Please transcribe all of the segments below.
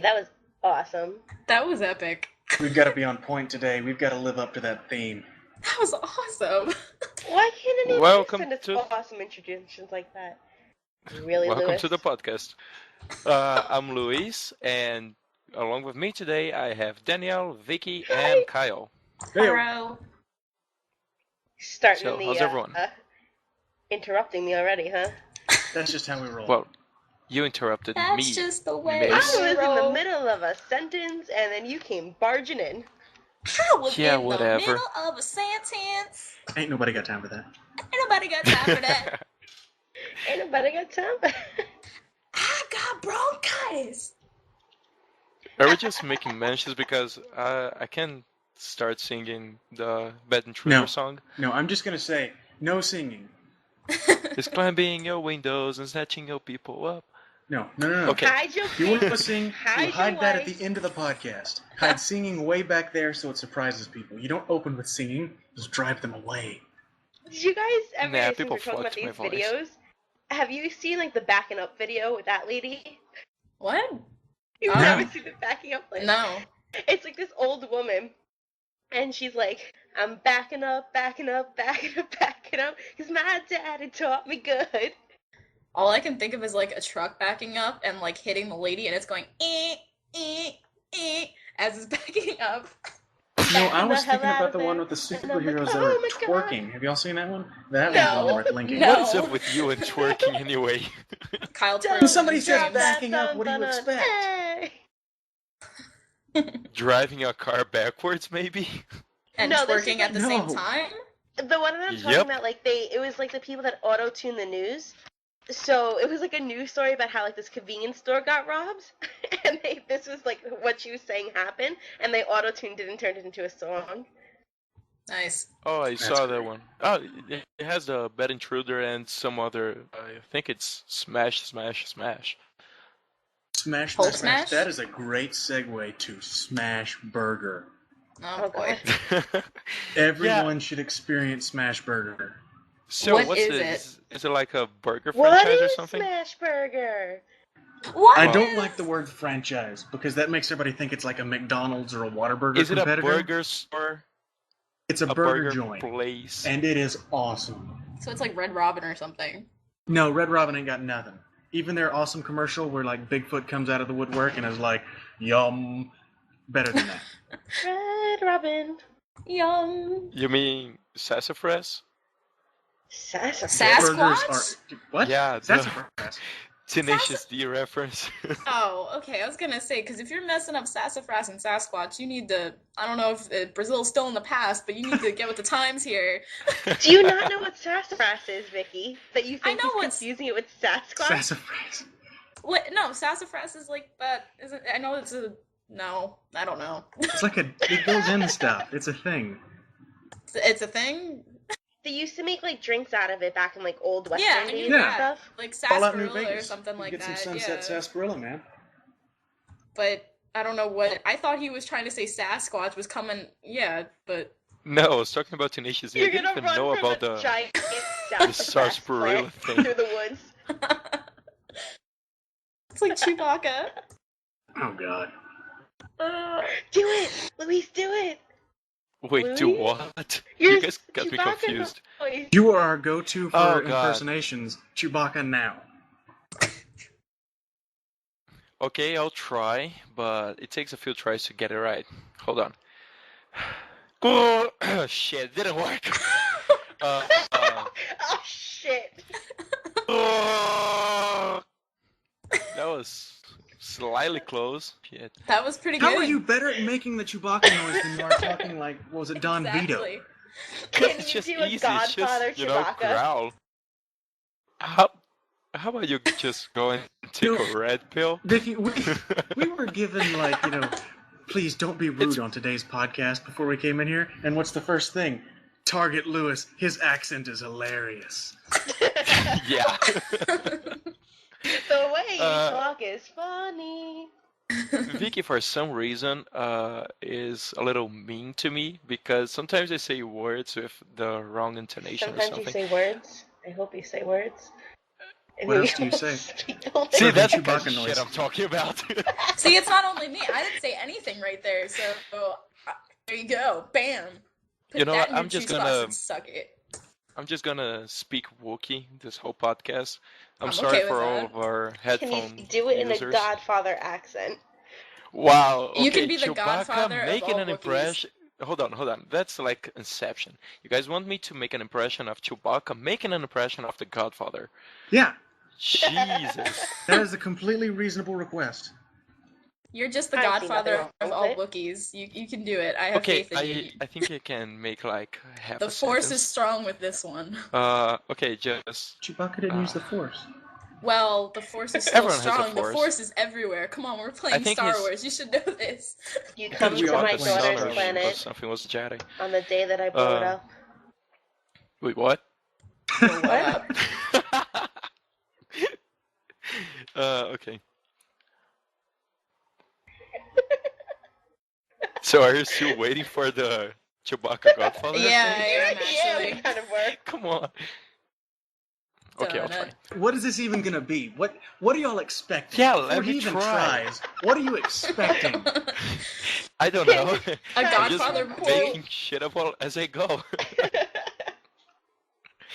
that was awesome. That was epic. We've got to be on point today. We've got to live up to that theme. That was awesome. Why can't anyone Welcome send us to- awesome introductions like that? Really, Welcome Lewis? to the podcast. I'm Luis, and along with me today I have Danielle, Vicki, and Kyle. Hello. Starting So, the, how's everyone? interrupting me already, huh? That's just how we roll. Well, you interrupted me. That's just the way Mace. I was in the roll. middle of a sentence, and then you came barging in. I was Yeah, in whatever. the middle of a sentence. Ain't nobody got time for that. Ain't nobody got time for that. Ain't nobody got time. I got bronchitis. Are we just making mentions because I can start singing the Bed Intruder No. song? No, I'm just going to say, no singing. It's climbing your windows and snatching your people up. No. Okay. Hide your If you want to face. sing, Hide you hide your that at wife. the end of the podcast. Hide singing way back there so it surprises people. You don't open with singing, just drive them away. Did you guys ever, Nah, since people we're talking about flock these to my voice. videos, have you seen like the backing up video with that lady? What? You've No. never seen the backing up video? No. It's like this old woman, and she's like, I'm backing up, because my daddy taught me good. All I can think of is like a truck backing up and like hitting the lady, and it's going as it's backing up. No, I Backing was the hell thinking out about of the it. one with the And I'm like, superheroes that oh are my God. twerking. Have y'all seen that one? That No. one's worth linking. No. What is up with you and twerking anyway? Kyle Don't twerks. Somebody said drop that. that backing up, thumb, what do you dun, expect? hey. Driving a car backwards, maybe? And No, this twerking is at the same no. time. The one that I'm talking Yep. about, like it was like the people that auto-tune the news. So it was like a news story about how like this convenience store got robbed, and this was like what she was saying happened, and they auto-tuned it and turned it into a song. Nice. Oh, I That's saw that great. one. Oh, it has the Bed Intruder and some other. I think it's Smash. Smash, Hulk smash, smash. smash? That is a great segue to Smash Burger. Oh Oh, boy. God. Everyone should experience Smash Burger. So What what's is this? Is it like a burger What franchise or is something? Smash Burger? What? I Oh. don't like the word franchise because that makes everybody think it's like a McDonald's or a Whataburger Is it a competitor. burger store? It's a A burger burger joint, place? and it is awesome. So it's like Red Robin or something. No, Red Robin ain't got nothing. Even their awesome commercial where like Bigfoot comes out of the woodwork and is like, "Yum," better than that. Red Robin. Yum. You mean sassafras? Sass- Burgers Sasquatch? are what? Yeah, the- Sassafras. Tenacious D reference. Oh, okay. I was gonna say, because if you're messing up sassafras and Sasquatch, you need to. I don't know if Brazil's still in the past, but you need to get with the times here. Do you not know what sassafras is, Vicky? That you think I know he's what's- confusing it with Sasquatch? Sassafras. What? No, sassafras is like that. Isn't? I know it's a. No, I don't know. It's like it goes in stuff. It's a thing. It's a thing. They used to make like drinks out of it back in like old Western Yeah, I days knew and that. stuff. Like Fallout New sarsaparilla or Vegas. something like Get that. some Sunset Yeah. sarsaparilla, man. But I don't know what. I thought he was trying to say Sasquatch was coming. Yeah, but No, I was talking about Tenacious D. I You're didn't gonna even run know from about a the giant the sarsaparilla plant thing. through the woods. it's like Chewbacca. Oh god. Do it, Luis. Do it. Wait, do Louis? what? You're You guys got me Chewbacca confused. noise. You are our go-to for Oh, God. impersonations. Chewbacca now. Okay, I'll try, but it takes a few tries to get it right. Hold on. Oh, shit, it didn't work. uh, Oh shit. that was slightly close. Shit. That was pretty How good. are you better at making the Chewbacca noise than you are talking like, what was it, Don Vito? Exactly. Can It's you just do a easy. It's Godfather just, you know, Chewbacca? growl. How about you just go and take No. a red pill? Vicky, we were given like, please don't be rude on today's podcast before we came in here. And what's the first thing? Target Lewis. His accent is hilarious. Yeah. The way you Uh, talk is funny. Vicky, for some reason, is a little mean to me because sometimes I say words with the wrong intonation or Sometimes you something. say words. I hope you say words. What else do you say? See, Different that's the kind Chewbacca of noise. shit I'm talking about. See, it's not only me. I didn't say anything right there. So there you go. Bam. Put You know that what, in your I'm just true spots gonna- and suck it. I'm just gonna speak Wookiee this whole podcast. I'm I'm sorry okay for with all that. of our Can headphone you do it in users. a Godfather accent? Wow. You Okay, can be the Chewbacca Godfather of making all an Wookiees. impression. Hold on. That's like Inception. You guys want me to make an impression of Chewbacca making an impression of the Godfather? Yeah, Jesus. that is a completely reasonable request. You're just the I see Godfather nothing of wrong all with it. Wookiees. You can do it. I have Okay, faith in you. I think I can make like half The a Force sentence. is strong with this one. Okay, just Chewbacca didn't use the Force. Well, the Force is still Everyone has a strong. The Force. Force is everywhere. Come on, we're playing think Star his- Wars. You should know this. You Because come we to are my playing daughter's Star Wars. planet something was a Jedi. on the day that I blow it Uh, up. Wait, what? What up? Okay. So are you still waiting for the Chewbacca Godfather? Yeah, I am Yeah, we actually. kind of were. Come on. Okay, I'll try. What is this even gonna be? What are y'all expecting? Yeah, Before let he me even try. tries, what are you expecting? I don't know. A I'm Godfather just movie? making shit up all as I go.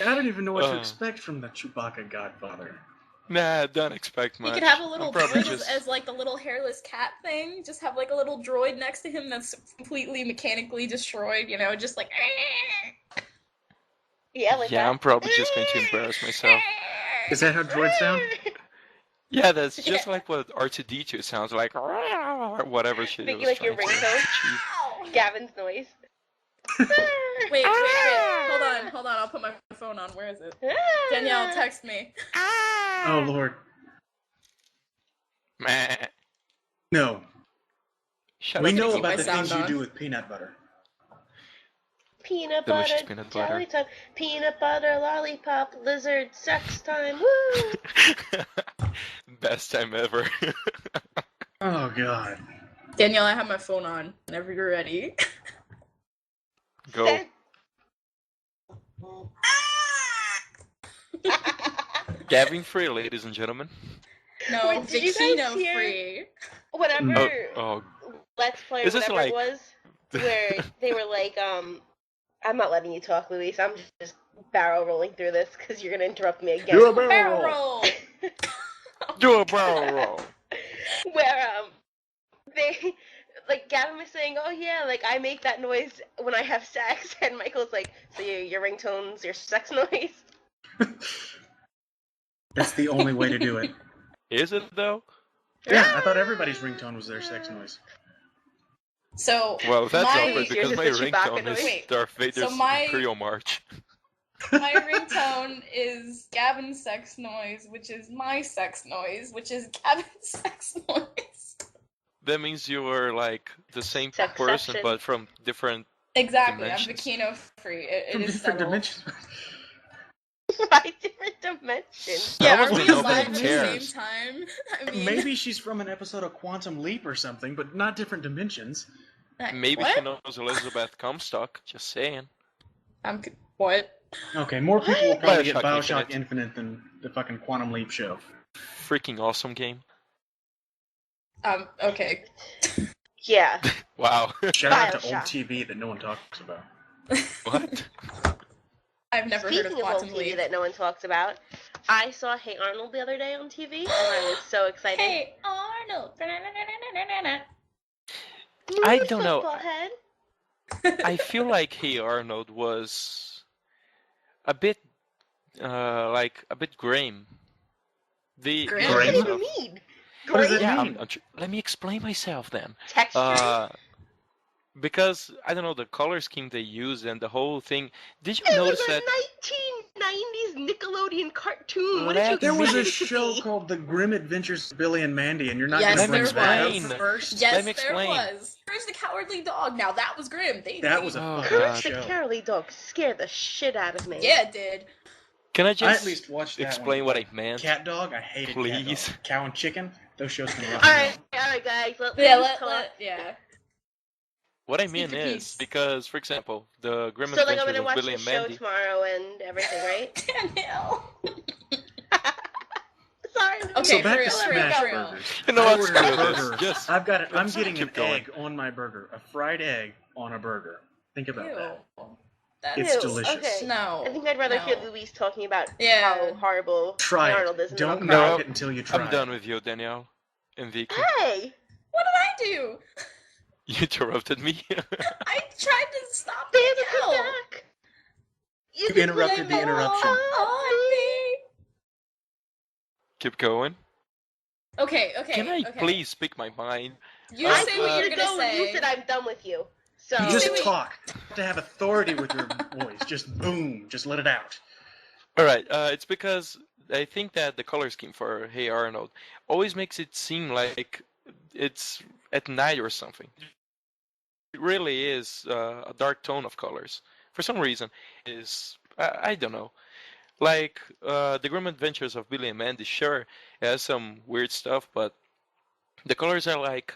I don't even know what to Uh. expect from the Chewbacca Godfather. Nah, don't expect He much. could have a little I'm probably droid as like the little hairless cat thing. Just have like a little droid next to him that's completely mechanically destroyed, you know, just like Yeah, like Yeah, that. I'm probably just going to embarrass myself. Is that how droids sound? Yeah, that's just Yeah. like what R2D2 sounds like. Or whatever shit Vicky, it was like your trying to ringtone? achieve. Gavin's noise. Wait. Hold on, I'll put my phone on. Where is it? Danielle, text me. Oh Lord, Meh. no. Shut We up, know keep Nico. about my the things sound you on. do with peanut butter. Peanut Delicious butter, peanut butter. jelly time, peanut butter, lollipop, lizard, sex time, woo! Best time ever. Oh God. Danielle, I have my phone on whenever you're ready. Go. Sen- Gavin free, ladies and gentlemen. No, Wait, did you guys Vicino hear- free. Whatever Oh, Let's Play or Is this whatever like- it was, where they were like, I'm not letting you talk, Luis. I'm just barrel rolling through this because you're gonna interrupt me again. Do a Barrel roll. do a barrel roll. Where they like Gavin was saying, oh yeah, like I make that noise when I have sex, and Michael's like, so your ringtone's your sex noise? That's the only way to do it. Is it though? Yeah, I thought everybody's ringtone was their sex noise. So Well, that's my, awkward Yours because is my the Chewbacca ringtone is noise? Darth Vader's So my- Imperial March. my ringtone is Gavin's sex noise, which is my sex noise, which is Gavin's sex noise. That means you were like the same Sexception. person, but from different. Exactly, Dimensions. I'm Vicino free. It From is different settled. dimensions. By different dimensions. Yeah, That are must we be alive nobody at the cares. same time? I mean, Maybe she's from an episode of Quantum Leap or something, but not different dimensions. Maybe what? she knows Elizabeth Comstock. Just saying. What? Okay, more people will probably get BioShock Bioshock Infinite than the fucking Quantum Leap show. Freaking awesome game. Okay. Yeah. Wow. Shout out to Bioshock. old TV that no one talks about. What? I've never heard of Speaking of old Quantum TV Leap. that no one talks about, I saw Hey Arnold the other day on TV, and I was so excited. Hey, Arnold. I don't know. Football head. I feel like Hey Arnold was a bit, like a bit grim. The Grim? What Grim? does it mean? What does Great it Yeah, mean? let me explain myself then. texture. Because I don't know the color scheme they use and the whole thing. Did you It notice was a that? 1990s Nickelodeon cartoon. What did you There was a expect? show called The Grim Adventures of Billy and Mandy, and you're not Yes, going to there bring that up explain. first? Yes, Let me there explain. was. Where's the Cowardly Dog? Now that was grim. That was a Oh, fucking God. Courage the show. Cowardly Dog scared the shit out of me. Yeah, it did. Can I I just at least watched that explain one. what I meant? Cat Dog, I hated Please. Cat Dog. Cow and Chicken, those shows can rock. Alright, guys. What I Speak mean your is piece. because, for example, the Grim So, like, I'm Adventures gonna of watch Billy the and show Mandy. tomorrow and everything, right? Danielle. Okay, So back for to real, for real, smash for real. burgers. You know I what? ordered a Screw this. burger. Just I'm let's getting an keep going. egg on my burger. A fried egg on a burger. Think about that. Ew. It's Ew, delicious. okay. No. I think I'd rather hear no. Louise talking about Yeah. how horrible Try Hey it. Arnold is. And then Don't I'll knock cry. it until you try I'm done it. with you, Danielle and Vicky. Hey! What did I do? You interrupted me. I tried to stop Damn, Danielle. come back! You did interrupted the interruption. Keep going. Okay. Can I okay. please speak my mind? You I say told what you you're to gonna go when say. you said I'm done with you. So You just Wait. talk. You have to have authority with your voice. Just boom. Just let it out. All right. It's because I think that the color scheme for Hey Arnold always makes it seem like it's at night or something. It really is a dark tone of colors. For some reason, I don't know. Like the Grim Adventures of Billy and Mandy, sure, it has some weird stuff, but the colors are like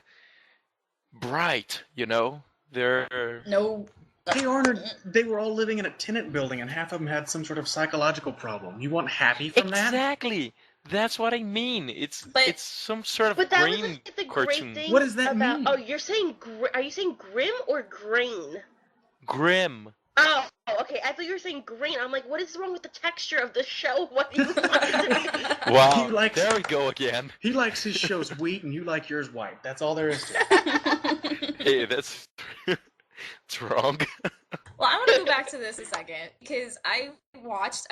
bright. They're No. Hey Arnold, they were all living in a tenant building, and half of them had some sort of psychological problem. You want happy from that? exactly. That's what I mean. It's some sort of But that was green like the cartoon. great thing What does that about mean? Oh, you're saying are you saying grim or green? Grim. Oh, okay. I thought you were saying green. I'm like, what is wrong with the texture of the show? What do you want it to be? Wow. He likes- There we go again. He likes his shows wheat, and you like yours white. That's all there is to it. Hey, that's it's wrong. Well, I want to go back to this a second because I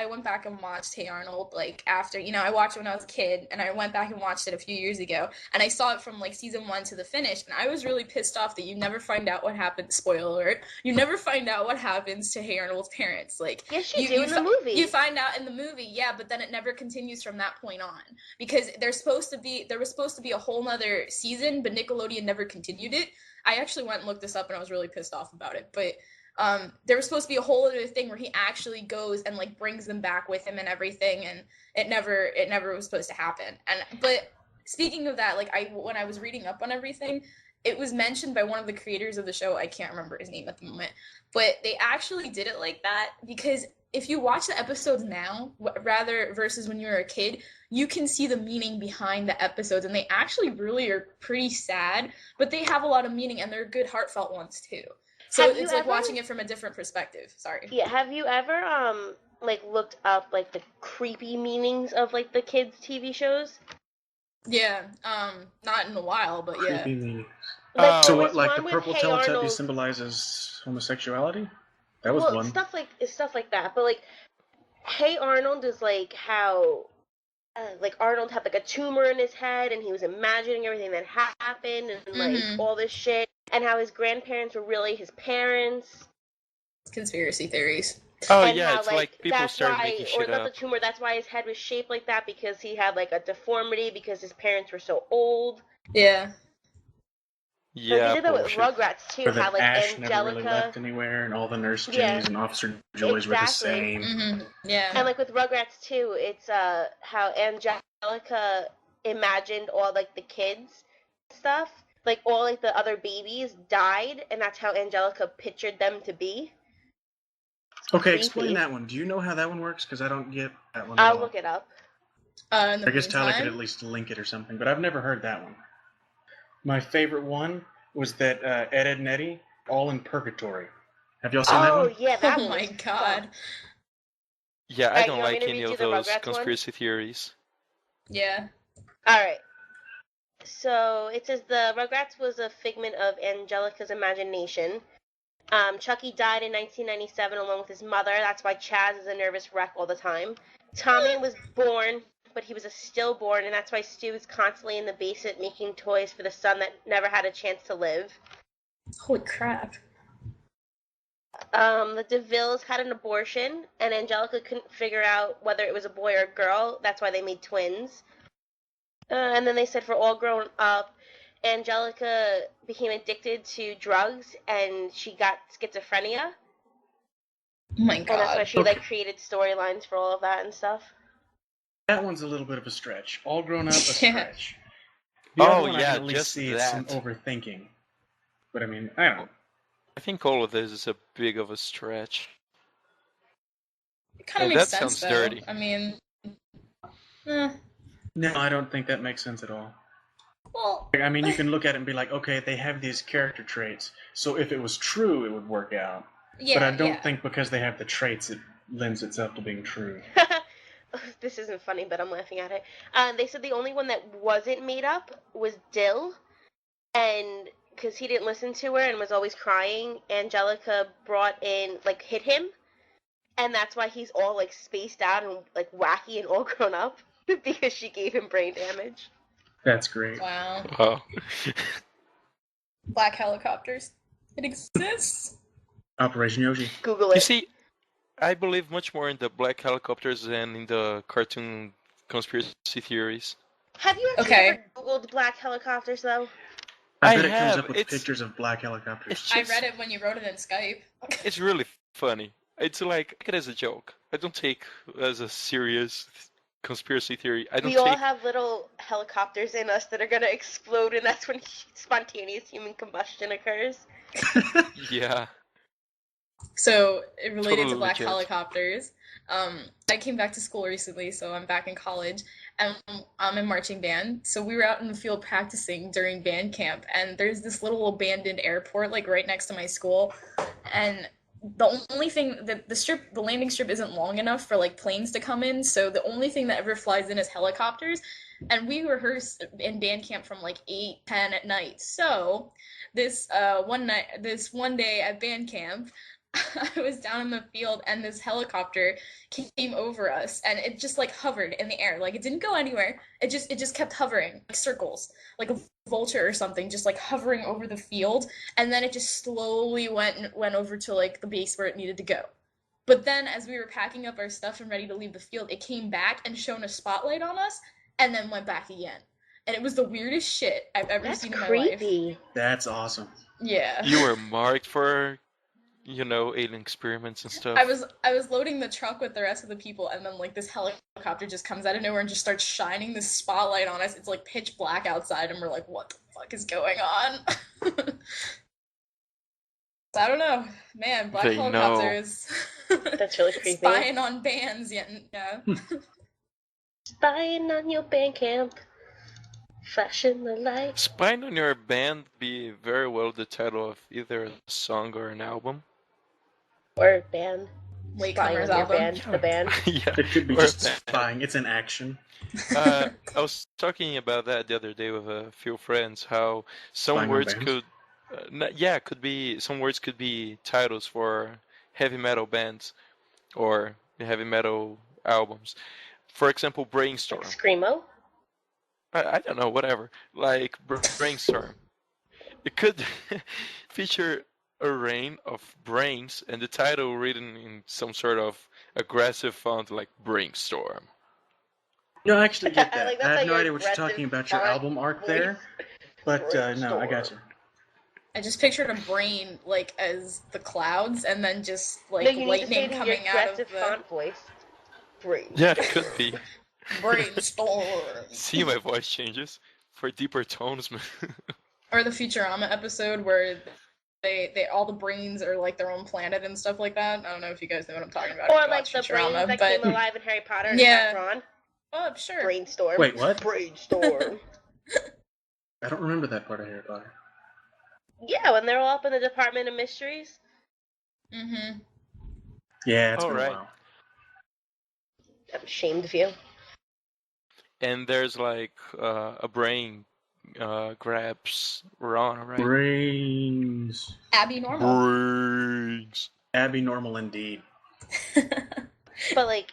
went back and watched Hey Arnold like after, I watched it when I was a kid and I went back and watched it a few years ago and I saw it from like season 1 to the finish and I was really pissed off that you never find out what happened. Spoiler alert. You never find out what happens to Hey Arnold's parents. Like, Yes, you do in the movie. You find out in the movie, yeah, but then it never continues from that point on because there was supposed to be a whole nother season, but Nickelodeon never continued it. I actually went and looked this up and I was really pissed off about it, but there was supposed to be a whole other thing where he actually goes and like brings them back with him and everything, and it never was supposed to happen. But speaking of that, like when I was reading up on everything, it was mentioned by one of the creators of the show. I can't remember his name at the moment, but they actually did it like that because if you watch the episodes now, rather versus when you were a kid, you can see the meaning behind the episodes, and they actually really are pretty sad, but they have a lot of meaning, and they're good, heartfelt ones too. So it's like watching it from a different perspective. Sorry. Yeah, have you ever like looked up like the creepy meanings of like the kids' TV shows? Yeah, not in a while, but yeah. Creepy meaning. Like, So there what, was like one the with purple Hey Teletubby Arnold. symbolizes homosexuality? That was one. Stuff like that. But like, Hey Arnold is like how, like Arnold had like a tumor in his head, and he was imagining everything that happened, and like all this shit, and how his grandparents were really his parents. Conspiracy theories. Oh and yeah, how, it's like people that's start why, making or shit not up. the tumor. That's why his head was shaped like that, because he had like a deformity because his parents were so old. Yeah. Like, Yeah, they did that with bullshit. Rugrats too. Or How that like Ash Angelica. never really left anywhere, and all the Nurse Yeah. Jennies and Officer Joys were the Exactly. same. Yeah. And like with Rugrats too, it's how Angelica imagined all like the kids stuff, like all like the other babies died, and that's how Angelica pictured them to be. It's Okay, creepy. explain that one. Do you know how that one works? Because I don't get that one at I'll all. look it up. In the I guess Tyler could meantime, at least link it or something, but I've never heard that one. My favorite one was that Ed, Edd, and Eddy, all in purgatory. Have y'all seen that Oh one? yeah, that oh one. my was god. fun. Yeah, I Alright, don't you want me like to any read you of the those Rugrats one? conspiracy theories. Yeah. All right. So it says the Rugrats was a figment of Angelica's imagination. Chucky died in 1997 along with his mother. That's why Chaz is a nervous wreck all the time. Tommy was born, but he was a stillborn, and that's why Stu is constantly in the basement making toys for the son that never had a chance to live. Holy crap. The DeVilles had an abortion, and Angelica couldn't figure out whether it was a boy or a girl. That's why they made twins. And then they said for all grown up, Angelica became addicted to drugs, and she got schizophrenia. Oh my And that's why god. she like created storylines for all of that and stuff. That one's a little bit of a stretch. All grown up, a Yeah. stretch. The Oh, other one I yeah, can at least just see it's some that. overthinking. But I mean, I don't know. I think all of this is a big of a stretch. It kind of And makes that sense sounds though. dirty. I mean, No, I don't think that makes sense at all. Well, I mean, you can look at it and be like, okay, they have these character traits, so if it was true, it would work out. yeah, But I don't yeah. think because they have the traits, it lends itself to being true. This isn't funny, but I'm laughing at it. They said the only one that wasn't made up was Dill, and because he didn't listen to her and was always crying, Angelica brought in, like, hit him, and that's why he's all, like, spaced out and, like, wacky and all grown up, because she gave him brain damage. That's great. Wow. Oh. Black helicopters. It exists. Operation Yoshi. Google You it. see, I believe much more in the black helicopters than in the cartoon conspiracy theories. Have you actually Okay. ever Googled black helicopters, though? I I bet it comes have. up with It's- pictures of black helicopters. It's I just, read it when you wrote it in Skype. It's really funny. It's like, take it as a joke. I don't take it as a serious conspiracy theory. I don't We all take. have little helicopters in us that are gonna explode, and that's when spontaneous human combustion occurs. Yeah. So, it related Totally to black legit. helicopters. I came back to school recently, so I'm back in college, and I'm in marching band. So we were out in the field practicing during band camp, and there's this little abandoned airport, like, right next to my school, and the only thing that the landing strip isn't long enough for, like, planes to come in, so the only thing that ever flies in is helicopters, and we rehearse in band camp from, like, 8, 10 at night. So this one day at band camp, I was down in the field, and this helicopter came over us, and it just, like, hovered in the air. Like, it didn't go anywhere. It just kept hovering, like circles, like a vulture or something, just, like, hovering over the field, and then it just slowly went over to, like, the base where it needed to go. But then, as we were packing up our stuff and ready to leave the field, it came back and shone a spotlight on us, and then went back again. And it was the weirdest shit I've ever That's seen in my life. creepy. That's awesome. Yeah. You were marked for, alien experiments and stuff. I was loading the truck with the rest of the people, and then, like, this helicopter just comes out of nowhere and just starts shining this spotlight on us. It's, like, pitch black outside, and we're like, what the fuck is going on? So, I don't know. Man, black They know. helicopters. That's really creepy. Spying on bands, yeah. Spying on your band camp. Flashing the lights. Spying on your band be very well the title of either a song or an album. Or band. Spying Latecomers on your album. band. The band. Yeah. It could be Or a just band. spying. It's an action. I was talking about that the other day with a few friends. How some Spying on words bands? could, could be some words could be titles for heavy metal bands or heavy metal albums. For example, Brainstorm. Like Screamo. I don't know, whatever. Like Brainstorm. It could feature a rain of brains and the title written in some sort of aggressive font like Brainstorm. No, I actually get I that. like I that's have no like idea what you're aggressive talking about, your font album art voice. there. But no, I got you. I just pictured a brain, like, as the clouds, and then just, like, No, you need to say lightning it in your coming out of aggressive the font voice. Brain. Yeah, it could be. brainstorm. See, my voice changes for deeper tones, man. Or the Futurama episode where they all the brains are, like, their own planet and stuff like that. I don't know if you guys know what I'm talking about. Or if you like watch the Futurama, brains that but came alive in Harry Potter and Yeah. Ron. oh, sure. Brainstorm. Wait, what? Brainstorm. I don't remember that part of Harry Potter. Yeah, when they're all up in the Department of Mysteries. Mm-hmm. Yeah, it's been Alright. a while. I'm ashamed of you. And there's like a brain grabs Ron, right? Brains. Abby Normal. Brains. Abby Normal indeed. But like,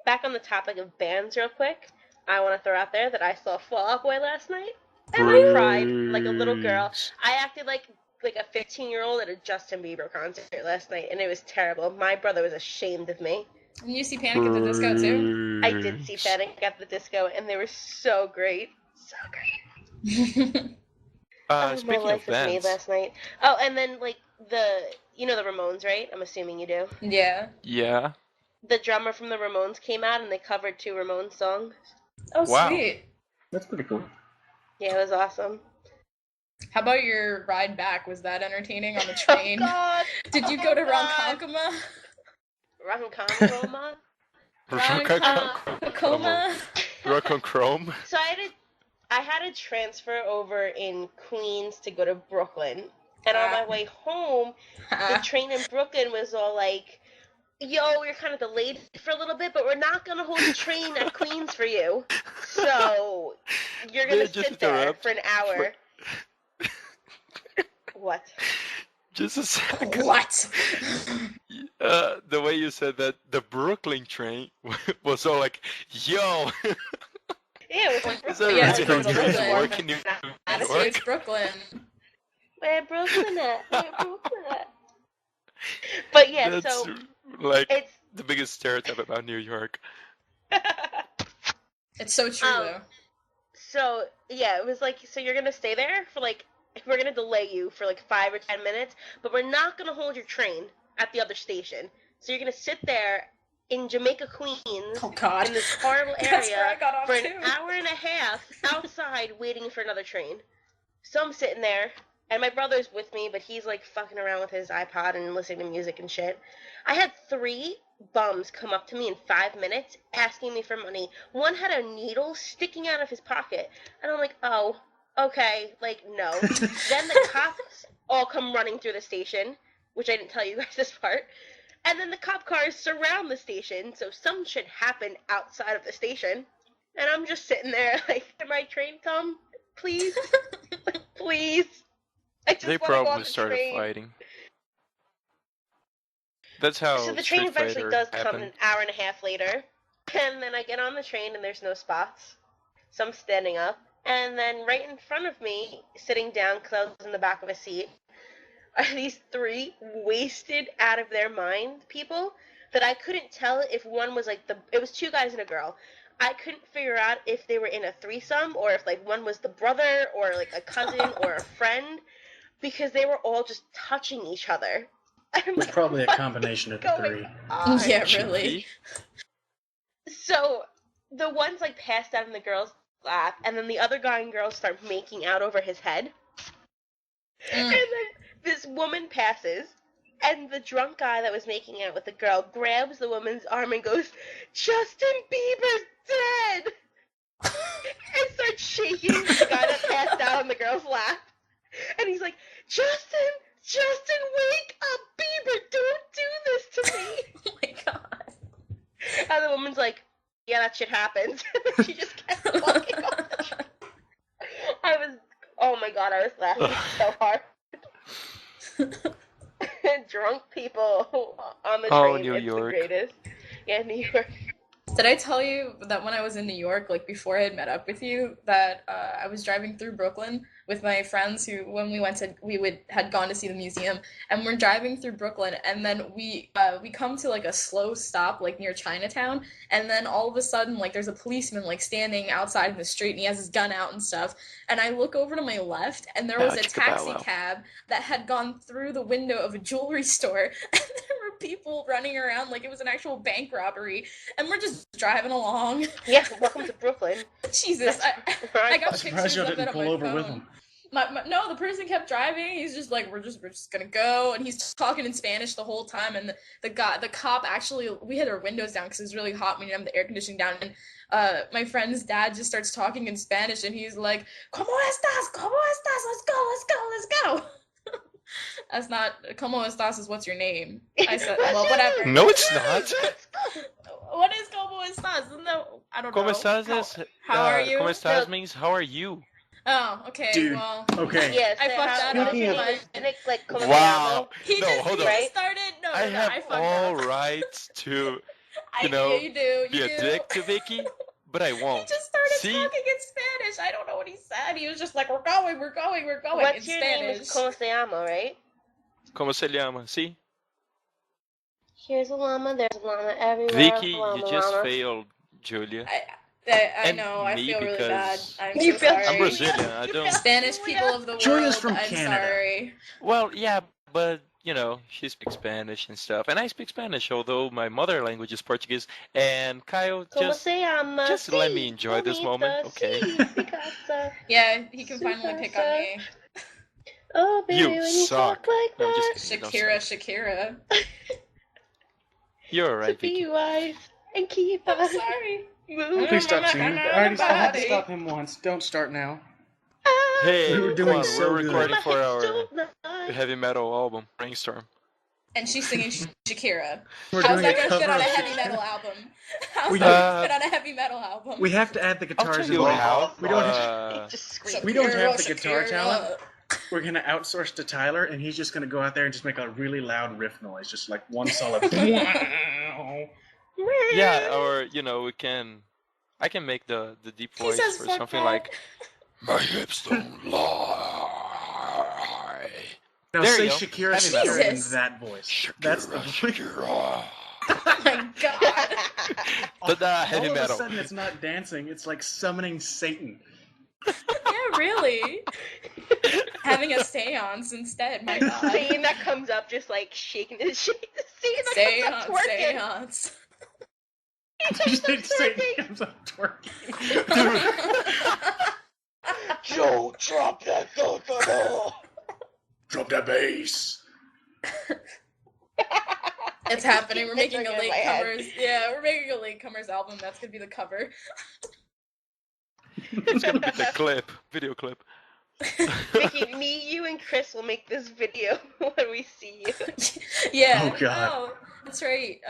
back on the topic of bands real quick, I want to throw out there that I saw Fall Out Boy last night. And I cried like a little girl. I acted like a 15-year-old at a Justin Bieber concert last night, and it was terrible. My brother was ashamed of me. Didn't you see Panic at the Disco too? I did see Panic at the Disco, and they were so great. So great. My Speaking of life was made bands, last night. Oh, and then like the Ramones, right? I'm assuming you do. Yeah. yeah. The drummer from the Ramones came out, and they covered 2 Ramones songs. Oh, Wow. sweet. That's pretty cool. Yeah, it was awesome. How about your ride back? Was that entertaining on the train? Oh God! Did you Oh, go to God. Ronkonkoma? Ronkonkoma? Ronkonkoma? Rock on Chrome. So I had to transfer over in Queens to go to Brooklyn. And on my way home, the train in Brooklyn was all like, yo, we're kind of delayed for a little bit, but we're not going to hold the train at Queens for you. So you're going to sit there for an hour. What? Just a second. What? The way you said that, the Brooklyn train was all like, yo. Yeah, it was like Is that Brooklyn. Yeah, right? it's Don't Brooklyn. you guys work in New York? It's Brooklyn. Where Brooklyn at? Where Brooklyn at? But yeah, That's so like it's the biggest stereotype about New York. It's so true, though. So yeah, it was like, so you're gonna stay there for like, we're gonna delay you for like 5 or 10 minutes, but we're not gonna hold your train at the other station. So you're gonna sit there in Jamaica, Queens, Oh, God. in this horrible That's where area I got off, for an too. hour and a half outside waiting for another train. So I'm sitting there, and my brother's with me, but he's like fucking around with his iPod and listening to music and shit. I had 3 bums come up to me in 5 minutes asking me for money. One had a needle sticking out of his pocket, and I'm like, oh, okay, like, no. Then the cops all come running through the station, which I didn't tell you guys this part. And then the cop cars surround the station, so some shit happened outside of the station. And I'm just sitting there like, can my train come? Please? Please? I just They wanna go on probably the started train. fighting. That's how So the train Street eventually Fighter does come happened. an hour and a half later. And then I get on the train and there's no spots. So I'm standing up. And then right in front of me, sitting down because I was in the back of a seat, are these 3 wasted out of their mind people that I couldn't tell if one was like it was 2 guys and a girl. I couldn't figure out if they were in a threesome or if like one was the brother or like a cousin or a friend, because they were all just touching each other. I'm It was like, probably a what combination is of the going 3. on? Yeah, really. So the one's like passed out in the girl's lap, and then the other guy and girl start making out over his head. And then this woman passes, and the drunk guy that was making out with the girl grabs the woman's arm and goes, "Justin Bieber's dead!" and starts shaking the guy that passed out in the girl's lap. And he's like, Justin, wake up! Bieber, don't do this to me! Oh my God. And the woman's like, yeah, that shit happens. And she just kept walking on the train. Oh my God, I was laughing so hard. Drunk people on the train, New it's York. the greatest. Yeah, New York. Did I tell you that when I was in New York, like before I had met up with you, that I was driving through Brooklyn with my friends who, when had gone to see the museum, and we're driving through Brooklyn, and then we come to like a slow stop like near Chinatown, and then all of a sudden like there's a policeman like standing outside in the street, and he has his gun out and stuff, and I look over to my left, and there was a taxi cab that had gone through the window of a jewelry store, and there were people running around like it was an actual bank robbery, and we're just driving along. Yeah, welcome to Brooklyn. Jesus, I got I'm surprised pictures you of it didn't on pull my over phone. with him. No, the person kept driving. He's just like, we're just gonna go, and he's talking in Spanish the whole time. And the cop actually, we had our windows down because it was really hot. We didn't have the air conditioning down, and my friend's dad just starts talking in Spanish, and he's like, "¿Cómo estás? ¿Cómo estás? Let's go." That's not "¿Cómo estás" is what's your name. I said, well, whatever. No, it's not. What is "Cómo estás"? No, I don't know. ¿Cómo estás? How are you? ¿Cómo estás means how are you? Oh, okay. Dude, well, okay. Yes, I fucked that up. Like, Wow. he No, just hold he on. just started. No, I have fucked all up. rights to, You do. be a dick to Vicky, but I won't. He just started See? talking in Spanish. I don't know what he said. He was just like, "We're going." What's in your Spanish. name is Como se llama, right? ¿Cómo se llama? See? Here's a llama, there's a llama everywhere. Vicky, llama, you just llama. failed, Julia. I And know. I me, feel really bad. because I'm You so feel sorry. I'm Brazilian. I don't. Spanish people of the world. Julia's from I'm Canada. sorry. Well, yeah, but she speaks Spanish and stuff, and I speak Spanish, although my mother language is Portuguese. And Kyle, Como se llama? just let me enjoy this moment, okay? Yeah, he can finally pick on me. Oh, baby, You when you suck. talk like No, I'm that. just kidding. Don't suck. Shakira. You're To alright, be Vicky. wise and keep I'm on. sorry. Please stop singing. I had to stop him once. Don't start now. Hey, We were come doing on, so we're good. recording for our our heavy metal album, Brainstorm. And she's singing Shakira. We're How's doing that a gonna fit cover on a of heavy Shakira. metal album? How's We that gonna fit on a heavy metal album? We have to add the I'll guitars tell in you the how. We don't. just scream. We don't have the Shakira, guitar Shakira. talent. We're gonna outsource to Tyler, and he's just gonna go out there and just make a really loud riff noise, just like one solid. Yeah, or I can make the deep He voice says, or "Fuck something that." like, "My hips don't lie." Now There say you go. Shakira, Heavy Shakira metal. in that voice. That's the voice. Shakira. Oh my god. Ta-da, heavy All of a metal. sudden, it's not dancing; it's like summoning Satan. Yeah, really. Having a seance instead, my god. Satan that comes up just like shaking his Satan that comes up Seance, twerking. seance. Satan comes up twerking. Joe, drop that thought. Drop that bass. It's happening. We're making a picturing it in my head. Latecomers. Yeah, we're making a Latecomers album. That's gonna be the cover. It's gonna be the clip, video clip. Vicky, me, you, and Chris will make this video when we see you. Yeah. Oh, God. Oh, that's right.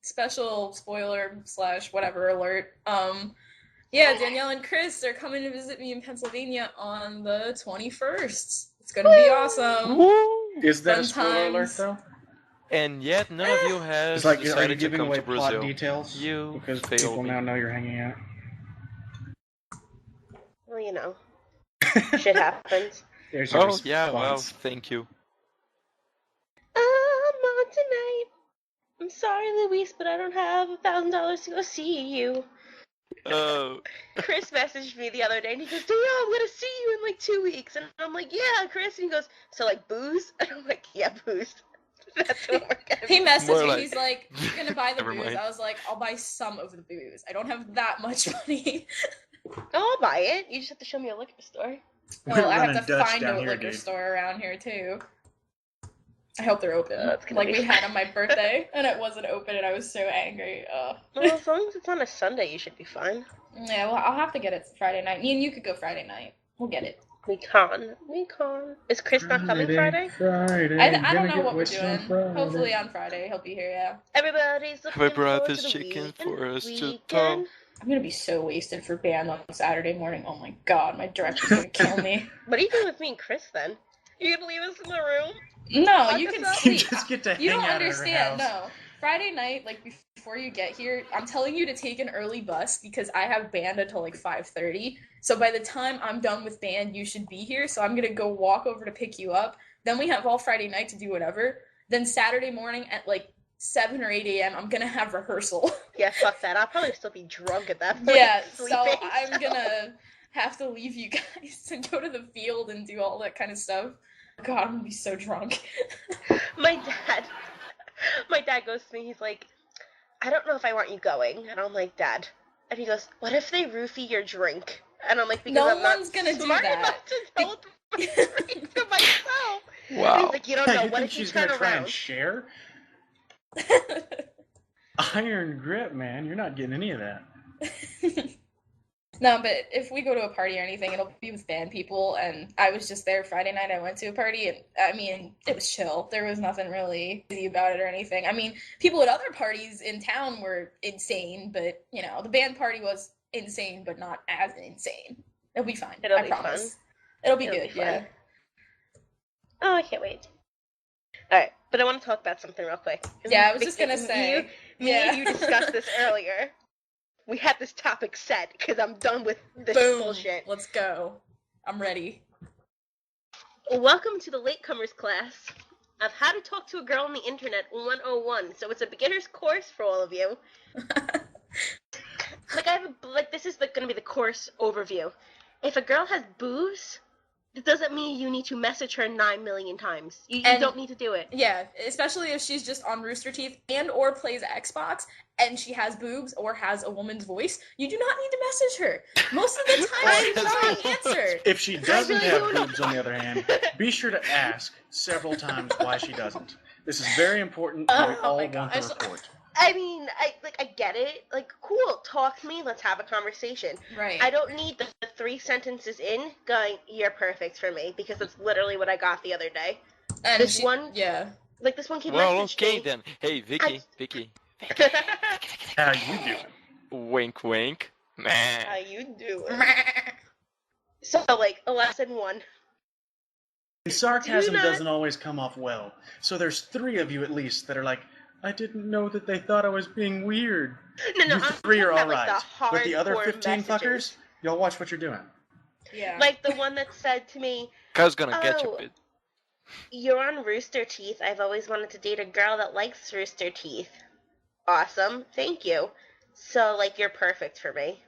Special spoiler / whatever alert. Yeah, Danielle and Chris are coming to visit me in Pennsylvania on the 21st. It's gonna be awesome. Woo! Is that Fun a spoiler alert, times. though? And yet none of you has It's like, are you decided to giving come away to plot Brazil. details? You Because failed people me. now know you're hanging out. Well, shit happens. There's your Oh yeah, well, response. thank you. I'm on tonight. I'm sorry, Luis, but I don't have $1,000 to go see you. Chris messaged me the other day and he goes, Danielle, I'm gonna see you in like 2 weeks. And I'm like, yeah, Chris. And he goes, so like booze? And I'm like, yeah, booze. That's what we're gonna He be. messaged More me. like- He's like, "You're gonna buy the Never booze." mind. I was like, "I'll buy some of the booze. I don't have that much money." Oh, I'll buy it. You just have to show me a liquor store. Well, I have running to Dutch find down a here, liquor dude. store around here too. I hope they're open. That's gonna Like be we had on my birthday, and it wasn't open, and I was so angry. Well, as long as it's on a Sunday, you should be fine. Yeah, well, I'll have to get it Friday night. Me and you could go Friday night. We'll get it. We can. Is Chris not coming Friday? Friday. I don't know what we're doing. Hopefully on Friday he'll be here. Yeah. Everybody's looking I brought forward this to the chicken weekend. for us to Weekend. tow. I'm gonna be so wasted for band on Saturday morning. Oh my god, my director's gonna kill me. What are you doing with me and Chris then? You're gonna leave us in the room? No, Lock you us can up? You sleep. just get to You hang don't out understand. at her house. No. Friday night, like before you get here, I'm telling you to take an early bus because I have band until like 5:30. So by the time I'm done with band, you should be here. So I'm gonna go walk over to pick you up. Then we have all Friday night to do whatever. Then Saturday morning at like 7 or 8 a.m. I'm gonna have rehearsal. Yeah, fuck that. I'll probably still be drunk at that point. Yeah, so sleeping, I'm gonna have to leave you guys and go to the field and do all that kind of stuff. God, I'm gonna be so drunk. My dad goes to me, he's like, I don't know if I want you going. And I'm like, Dad. And he goes, what if they roofie your drink? And I'm like, because No I'm not one's gonna do smart that. enough to know my drink to myself. And Wow. he's like, you don't Yeah, know. you What think if you she's turn gonna try around? and share? Iron grip, man. You're not getting any of that. No, but if we go to a party or anything, it'll be with band people. And I was just there Friday night. I went to a party, and I mean, it was chill. There was nothing really easy about it or anything. I mean, people at other parties in town were insane, but you know, the band party was insane, but not as insane. It'll be fine. It'll I be promise. fun. It'll be It'll good. be fun. Yeah. Oh, I can't wait. Alright, but I want to talk about something real quick. Yeah, I was just Vicky, gonna say. Me Yeah. and you discussed this earlier. We had this topic set because I'm done with this Boom. bullshit. Let's go. I'm ready. Welcome to the Latecomers class of How to Talk to a Girl on the Internet 101. So it's a beginner's course for all of you. This is going to be the course overview. If a girl has boobs, it doesn't mean you need to message her 9 million times. You don't need to do it. Yeah, especially if she's just on RoosterTeeth and or plays Xbox and she has boobs or has a woman's voice. You do not need to message her. Most of the time she's not answered. If she doesn't really have don't know. boobs, on the other hand, be sure to ask several times why she doesn't. This is very important, and we Oh all my want the gosh. report. I mean, I get it. Like, cool, talk to me, let's have a conversation. Right. I don't need the 3 sentences in going, you're perfect for me, because that's literally what I got the other day. And This one kid Well, messaged okay me. then. Hey, Vicky. How you doing? Wink, wink. How you doing? So, like, a lesson 1. Sarcasm doesn't always come off well. So there's 3 of you at least that are like, I didn't know that they thought I was being weird. No, You I'm 3 are talking about, alright. like, But the other hardcore 15 messages. fuckers, y'all watch what you're doing. Yeah. Like the one that said to me, Kyle's gonna get you, "Oh, bit. you're on RoosterTeeth. I've always wanted to date a girl that likes RoosterTeeth." Awesome, thank you. So, like, you're perfect for me.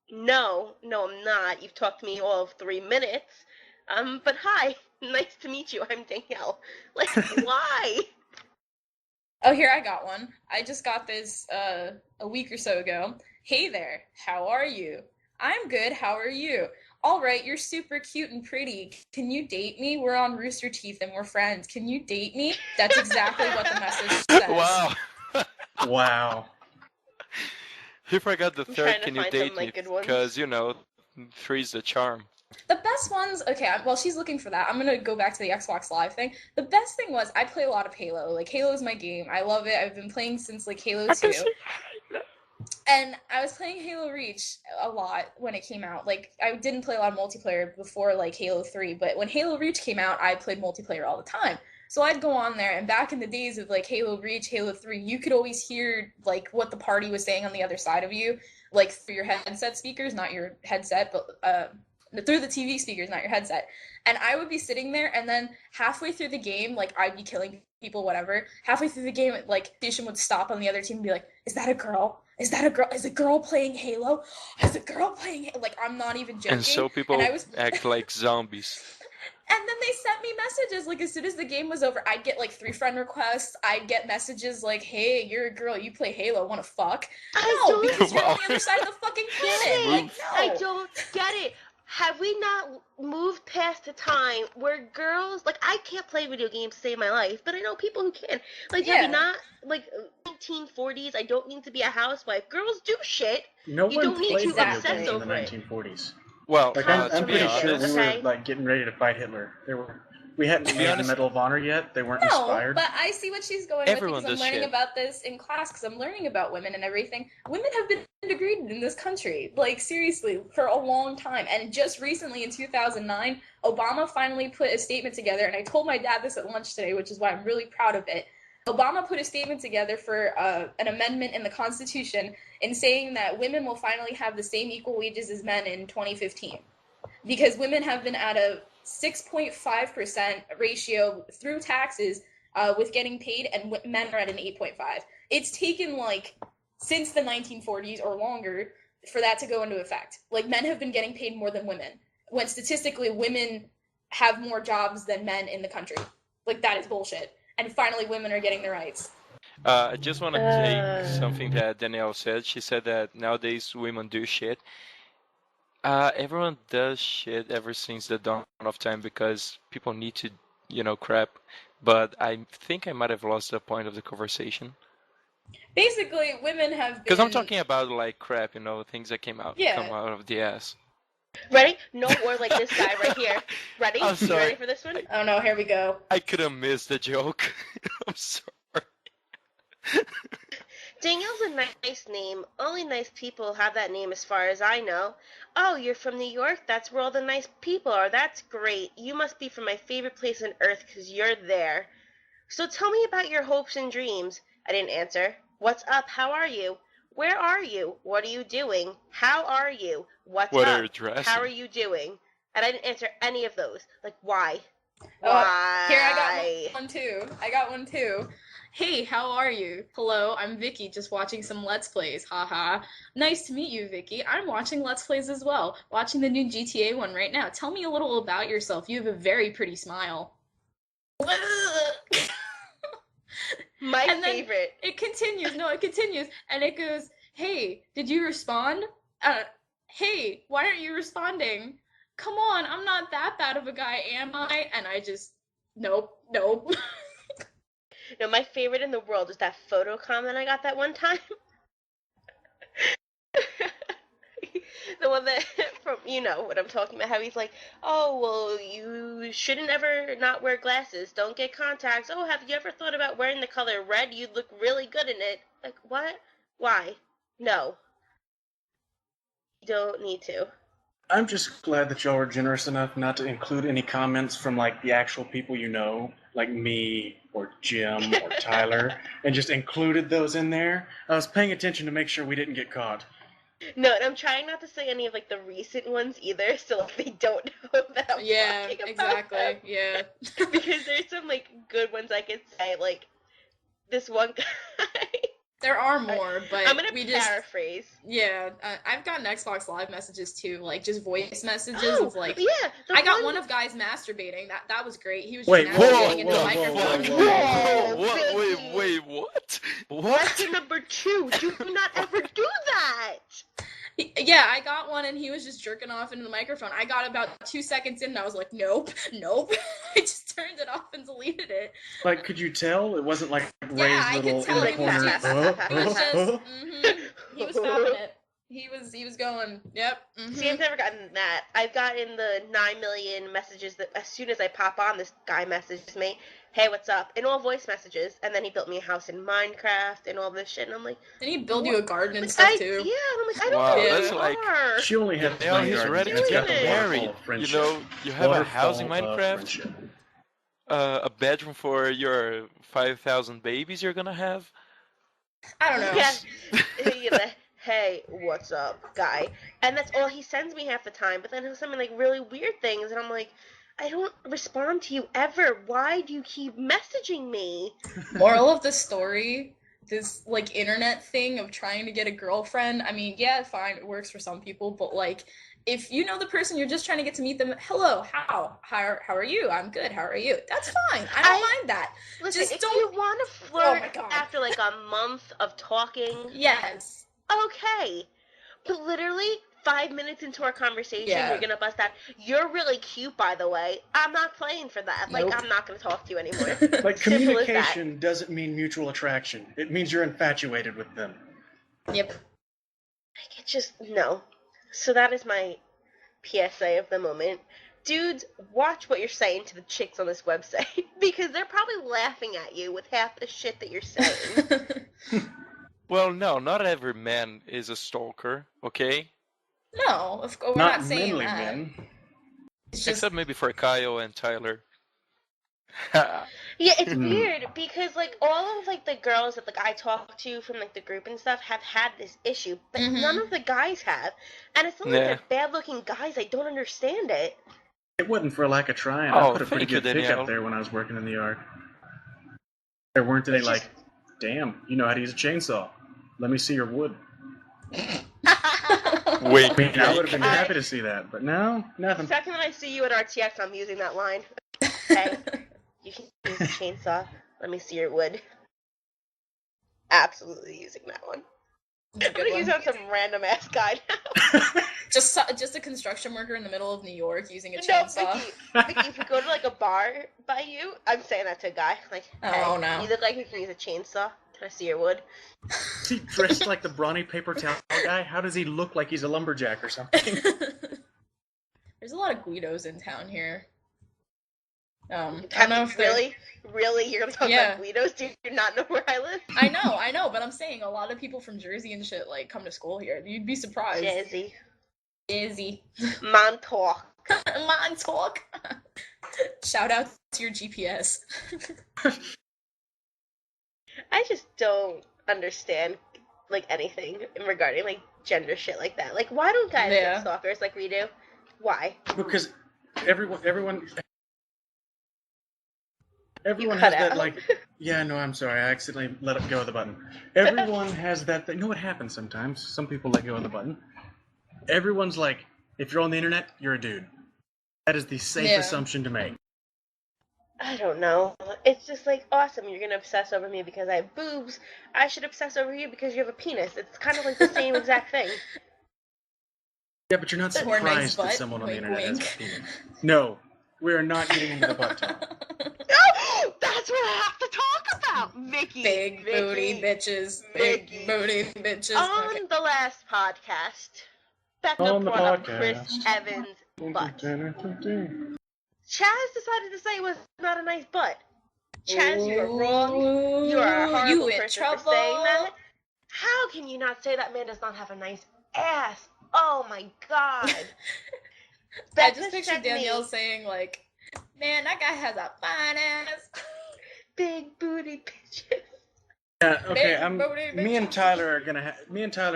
No, I'm not. You've talked to me all of 3 minutes. But hi, nice to meet you. I'm Danielle. Like, why? Oh, here, I got one. I just got this a week or so ago. Hey there, how are you? I'm good, how are you? All right, you're super cute and pretty. Can you date me? We're on RoosterTeeth and we're friends. Can you date me? That's exactly what the message says. Wow. Wow. He forgot the I'm third, trying to can you find date some, like, me? good ones. Because, 3's the charm. The best ones, okay, well, she's looking for that. I'm gonna go back to the Xbox Live thing. The best thing was, I play a lot of Halo. Like, Halo is my game. I love it. I've been playing since, like, Halo 2. And I was playing Halo Reach a lot when it came out. Like, I didn't play a lot of multiplayer before, like, Halo 3. But when Halo Reach came out, I played multiplayer all the time. So I'd go on there, and back in the days of, like, Halo Reach, Halo 3, you could always hear, like, what the party was saying on the other side of you. Like, through your headset speakers, not your headset, but, through the TV speakers, not your headset. And I would be sitting there, and then halfway through the game, like, I'd be killing people, whatever. Halfway through the game, like, station would stop on the other team and be like, is that a girl? Is that a girl? Is a girl playing Halo? Is a girl playing Halo? Like, I'm not even joking. And so people I was... act like zombies. And then they sent me messages, like, as soon as the game was over, I'd get, like, 3 friend requests. I'd get messages like, hey, you're a girl, you play Halo, wanna fuck? No, because you're on the other side of the fucking planet. Like, no. I don't get it. Have we not moved past the time where girls, like, I can't play video games to save my life, but I know people who can. Like, have we not, like, 1940s, I don't need to be a housewife. Girls do shit. No You one don't need played to video obsess games in the over it. 1940s. Well, Like, to I'm be pretty sure honest, we were, like, getting ready to fight Hitler. We hadn't made the Medal of Honor yet. They weren't inspired. No, but I see what she's going Everyone with because does I'm learning shit. about this in class because I'm learning about women and everything. Women have been degraded in this country, like, seriously, for a long time. And just recently, in 2009, Obama finally put a statement together, and I told my dad this at lunch today, which is why I'm really proud of it. Obama put a statement together for an amendment in the Constitution in saying that women will finally have the same equal wages as men in 2015. Because women have been at a 6.5% ratio through taxes with getting paid, and men are at an 8.5. It's taken, like, since the 1940s or longer for that to go into effect. Like, men have been getting paid more than women, when statistically women have more jobs than men in the country. Like, that is bullshit. And finally women are getting their rights. I just want to take something that Danielle said. She said that nowadays women do shit. Everyone does shit ever since the dawn of time because people need to, crap. But I think I might have lost the point of the conversation. Basically, women have been... Because I'm talking about, like, crap, things that come out of the ass. Ready? No, or like this guy right here. Ready? I'm sorry. You ready for this one? Oh no, here we go. I couldn't miss the joke. I'm sorry. Danielle's a nice name. Only nice people have that name as far as I know. Oh, you're from New York? That's where all the nice people are. That's great. You must be from my favorite place on earth because you're there. So tell me about your hopes and dreams. I didn't answer. What's up? How are you? Where are you? What are you doing? How are you? What's What up? are you dressing? How are you doing? And I didn't answer any of those. Like, why? Here, I got one too. Hey, how are you? Hello, I'm Vicky, just watching some Let's Plays, haha. Nice to meet you, Vicky. I'm watching Let's Plays as well, watching the new GTA one right now. Tell me a little about yourself. You have a very pretty smile. My favorite. It continues, and it goes, hey, did you respond? Hey, why aren't you responding? Come on, I'm not that bad of a guy, am I? And I just, nope. No, my favorite in the world is that photo comment I got that one time. The one that, from, you know what I'm talking about, how he's like, oh, well, you shouldn't ever not wear glasses. Don't get contacts. Oh, have you ever thought about wearing the color red? You'd look really good in it. Like, what? Why? No. You don't need to. I'm just glad that y'all were generous enough not to include any comments from, like, the actual people you know, like me or Jim or Tyler, and just included those in there. I was paying attention to make sure we didn't get caught. No, and I'm trying not to say any of, like, the recent ones either, so like, they don't know that I'm talking about exactly. them. Yeah. Because there's some, like, good ones I could say, like, this one guy. There are more, but I'm gonna we just paraphrase. Yeah, I've gotten Xbox Live messages too, like just voice messages of like. Yeah, I got one of guys masturbating. That was great. He was Wait, just whoa, masturbating into whoa, the microphone. whoa, whoa. Wait, what? What? Lesson number 2, do not ever do that! Yeah, I got one and he was just jerking off into the microphone. I got about 2 seconds in and I was like, nope. I just turned it off and deleted it. Like, could you tell? It wasn't like Yeah, Ray's I little could tell in the he was corner. just, he was just, he was fapping it. He was going, yep. See, I've never gotten that. I've gotten the 9 million messages that as soon as I pop on, this guy messages me, hey, what's up? And all voice messages. And then he built me a house in Minecraft and all this shit. And I'm like, Didn't he build you a garden and like, stuff too? Yeah, and I'm like, I don't Wow, know who that's you like- are. She only had Now three he's gardens. ready It's to got get the waterfall married. of friendship. You know, you have a Waterfall house in of Minecraft, friendship. a bedroom for your 5,000 babies you're gonna have. I don't know. Yeah. He's like, hey, what's up, guy? And that's all he sends me half the time. But then he'll send me like really weird things, and I'm like, I don't respond to you ever. Why do you keep messaging me? Moral of the story, this like internet thing of trying to get a girlfriend. I mean, yeah, fine, it works for some people, but like if you know the person, you're just trying to get to meet them. Hello, how are you? I'm good. How are you? That's fine. I don't mind that. Listen, Just if don't. you want to Oh my flirt God. after like a month of talking, Yes. okay. But literally 5 minutes into our conversation, Yeah. you're gonna bust out, you're really cute, by the way. I'm not playing for that. Nope. Like, I'm not gonna talk to you anymore. Like, Simple as that. communication doesn't mean mutual attraction. It means you're infatuated with them. Yep. Like, it just, no. So that is my PSA of the moment. Dudes, watch what you're saying to the chicks on this website, because they're probably laughing at you with half the shit that you're saying. Well, no, not every man is a stalker, okay? No, of course we're not saying manly that. men. It's just Except maybe for Kyle and Tyler. Yeah, it's Hmm. weird because like all of like the girls that like I talk to from like the group and stuff have had this issue, but Mhm. none of the guys have, and it's not like Yeah. they're bad-looking guys. I don't understand it. It wasn't for lack of trying. Oh, I put a pretty thank you, good pick Danielle. up there when I was working in the yard. There weren't any It's like, just- damn, you know how to use a chainsaw. Let me see your wood. Wait, I mean, I would have been I- happy to see that, but no, The nothing. second that I see you at RTX, I'm using that line. Hey, you can use a chainsaw. Let me see your wood. Absolutely using that one. It's a I'm good gonna use one. on some random ass guy now. Just a construction worker in the middle of New York using a No, chainsaw. Vicky, if you go to like a bar by you, I'm saying that to a guy. Like, hey, Oh, no. you look like you can use a chainsaw. Can I see your wood? Is he dressed like the brawny paper towel guy? How does he look like he's a lumberjack or something? There's a lot of Guidos in town here. I don't know if they're- Really, you're gonna talk Yeah. about Guidos? Do you not know where I live? I know, but I'm saying a lot of people from Jersey and shit like come to school here. You'd be surprised. Jazzy, Jersey. Montauk. Montauk. Shout out to your GPS. I just don't understand like anything regarding like gender shit like that. Like, why don't guys Yeah. get stalkers like we do? Why? Because everyone You has cut that out. like, yeah, no, I'm sorry, I accidentally let it go of the button. Everyone has that thing. No, it happens sometimes. Some people let go of the button. Everyone's like, if you're on the internet, you're a dude. That is the safe Yeah. assumption to make. I don't know. It's just like, awesome, you're gonna obsess over me because I have boobs. I should obsess over you because you have a penis. It's kind of like the same exact thing. Yeah, but you're not Or a nice surprised that butt. someone on the Wink, internet has wink. a penis. No, we are not getting into the butt talk. No! That's what I have to talk about, Vicki. Big booty bitches. Big booty bitches. On Okay. the last podcast, Becca On the brought up Chris podcast. Evans' butt. Chaz decided to say it was not a nice butt. Chaz, you are wrong. You are a horrible You in person trouble. for saying that. How can you not say that man does not have a nice ass? Oh my god. I Becca just pictured sent me Danielle saying, like, man, that guy has a fine ass. big booty bitches. Yeah, okay. Big booty Me and bitches. Tyler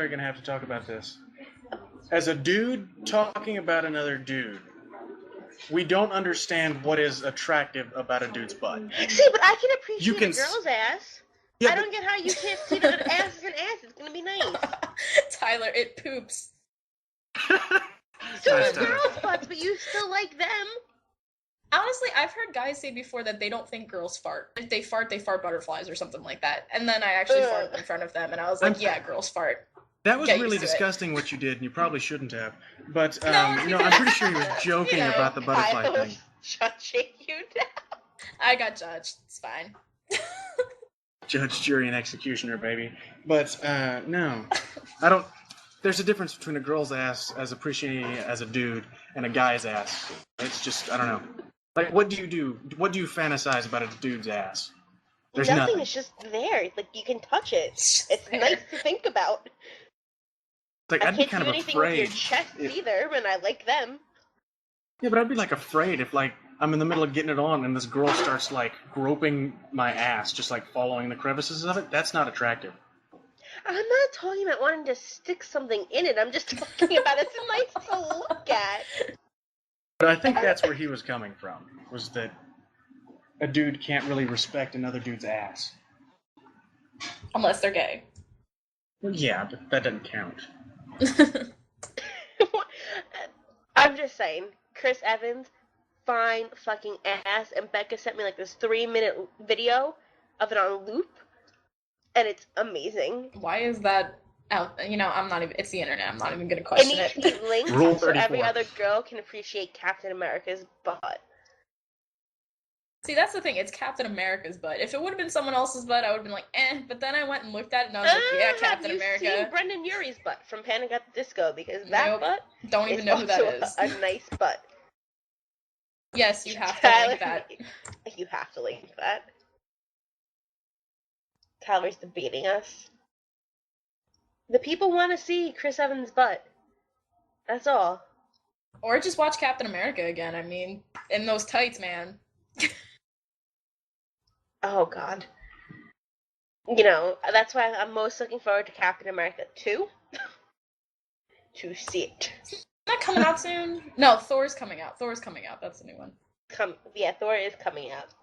are gonna have to talk about this. As a dude talking about another dude, we don't understand what is attractive about a dude's butt. See, but I can appreciate You can a girl's ass. Yeah, I don't get how you can't see that an ass is an ass. It's gonna be nice. Tyler, it poops. So Nice, do Tyler. girls' butts, but you still like them. Honestly, I've heard guys say before that they don't think girls fart. If they fart butterflies or something like that. And then I actually farted in front of them, and I was like, yeah, girls fart. That was Get really used to it. disgusting what you did, and you probably shouldn't have. But No, I'm pretty sure he was joking You know, about the butterfly I was thing. judging you now. I got judged. It's fine. Judge, jury, and executioner, baby. But no, I don't. There's a difference between a girl's ass as appreciating it as a dude and a guy's ass. It's just, I don't know. Like, what do you do? What do you fantasize about a dude's ass? There's nothing. It's just there. Like, you can touch it. It's It's there. nice to think about. It's like, I I'd be can't kind do of anything with afraid. your chest if- either, and I like them. Yeah, but I'd be like afraid if like I'm in the middle of getting it on and this girl starts like groping my ass, just like following the crevices of it. That's not attractive. I'm not talking about wanting to stick something in it. I'm just talking about it's nice to look at. But I think that's where he was coming from, was that a dude can't really respect another dude's ass. Unless they're gay. Well, yeah, but that doesn't count. I'm just saying, Chris Evans, fine fucking ass, and Becca sent me like this 3-minute video of it on loop, and it's amazing. Why is that out? You know, I'm not even. It's the internet. I'm not even gonna It question needs to it. be linked Rule so every 34. other girl can appreciate Captain America's butt. See, that's the thing. It's Captain America's butt. If it would have been someone else's butt, I would have been like, eh. But then I went and looked at it, and I was like, yeah, Captain Have America. you seen Brendan Urie's butt from Panic at the Disco? Because that Nope. butt Don't is even know who that also is. a nice butt. Yes, you have to link that. You have to link that. Tyler's debating us. The people want to see Chris Evans' butt. That's all. Or just watch Captain America again. I mean, in those tights, man. Oh, God. You know, that's why I'm most looking forward to Captain America 2. To see it. Isn't that coming out soon? No, Thor's coming out. Thor's coming out. That's the new one. Yeah, Thor is coming out.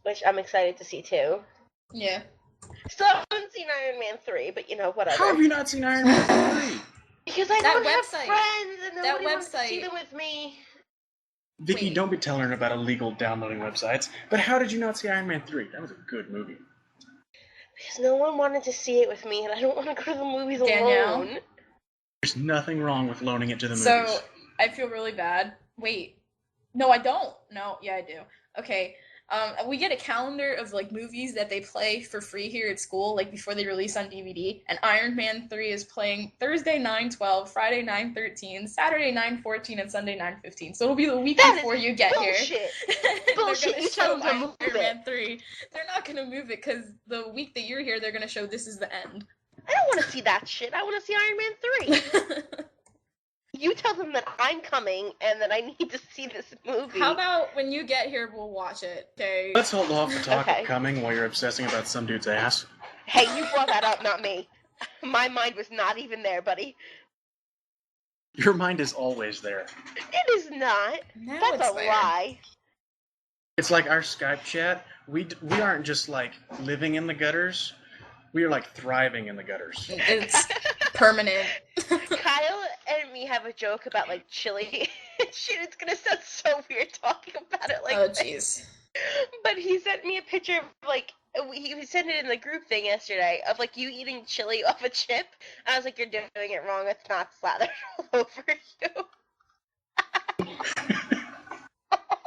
Which I'm excited to see, too. Yeah. Still haven't seen Iron Man 3, but, you know, whatever. How have you not seen Iron Man 3? Because I That don't have website. friends and That nobody wants to see website. them with me. Vicky, Wait. don't be telling her about illegal downloading websites. But how did you not see Iron Man 3? That was a good movie. Because no one wanted to see it with me, and I don't want to go to the movies Danielle? alone. There's nothing wrong with loaning it to the movies. So, I feel really bad. Wait. No, I don't. No, yeah, I do. Okay. We get a calendar of, like, movies that they play for free here at school, like, before they release on DVD. And Iron Man 3 is playing Thursday 9/12, Friday 9/13, Saturday 9/14, and Sunday 9/15. So it'll be the week That before is you get here. bullshit. They're Bullshit. gonna You tell them show to move Iron it. Man 3. They're not gonna move it because the week that you're here, they're gonna show This Is the End. I don't want to see that shit. I want to see Iron Man 3. You tell them that I'm coming and that I need to see this movie. How about when you get here, we'll watch it, okay? Let's hold off the talk Okay. of coming while you're obsessing about some dude's ass. Hey, you brought that up, not me. My mind was not even there, buddy. Your mind is always there. It is not. Now That's it's a there. lie. It's like our Skype chat. We aren't just like living in the gutters. We are like thriving in the gutters. It's permanent. Kyle and me have a joke about like chili. Shit, it's gonna sound so weird talking about it like Oh, this. jeez. But he sent me a picture of like he sent it in the group thing yesterday of like you eating chili off a chip. I was like, you're doing it wrong. It's not slathered all over you.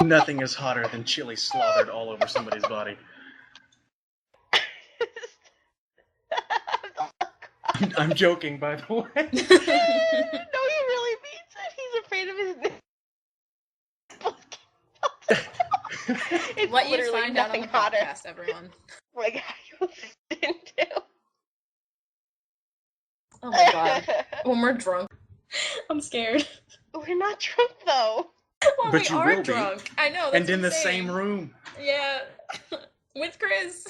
Nothing is hotter than chili slathered all over somebody's body. I'm joking, by the way. No, he really means it. He's afraid of his nipples. It's What you literally find out on nothing the hotter. podcast, everyone. Like, how you listen to. Oh my god. When we're drunk. I'm scared. We're not drunk, though. Well, But we you are will be. drunk. I know. That's And what in I'm the saying. same room. Yeah. With Chris.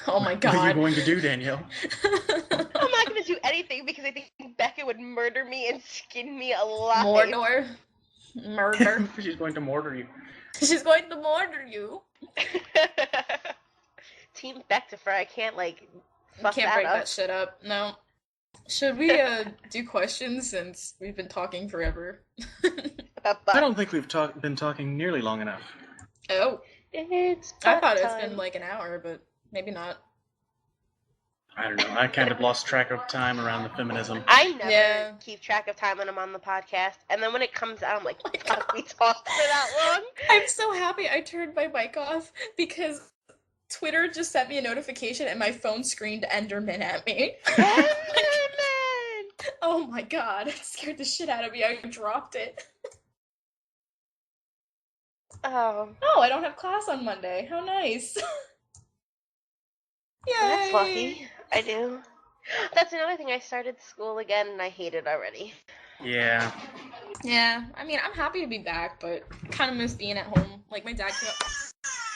Oh my What are you god. going to do, Danielle? I'm not going to do anything because I think Becca would murder me and skin me alive. Mordor. Murder. She's going to mortar you. She's going to murder you. Team Becca, I can't, like, fuck Can't that break up. that shit up. No. Should we do questions since we've been talking forever? I don't think we've been talking nearly long enough. Oh. It's I thought it's time. been like an hour, but maybe not. I don't know. I kind of lost track of time around the feminism. I never Yeah. keep track of time when I'm on the podcast, and then when it comes out, I'm like, fuck, we talked for that long? I'm so happy I turned my mic off because Twitter just sent me a notification and my phone screamed Enderman at me. Enderman! Oh my god, it scared the shit out of me. I dropped it. Oh, Oh, I don't have class on Monday. How nice. Yay. that's lucky. I do. That's another thing. I started school again, and I hate it already. Yeah. Yeah, I mean, I'm happy to be back, but I kind of miss being at home. Like, my dad came up...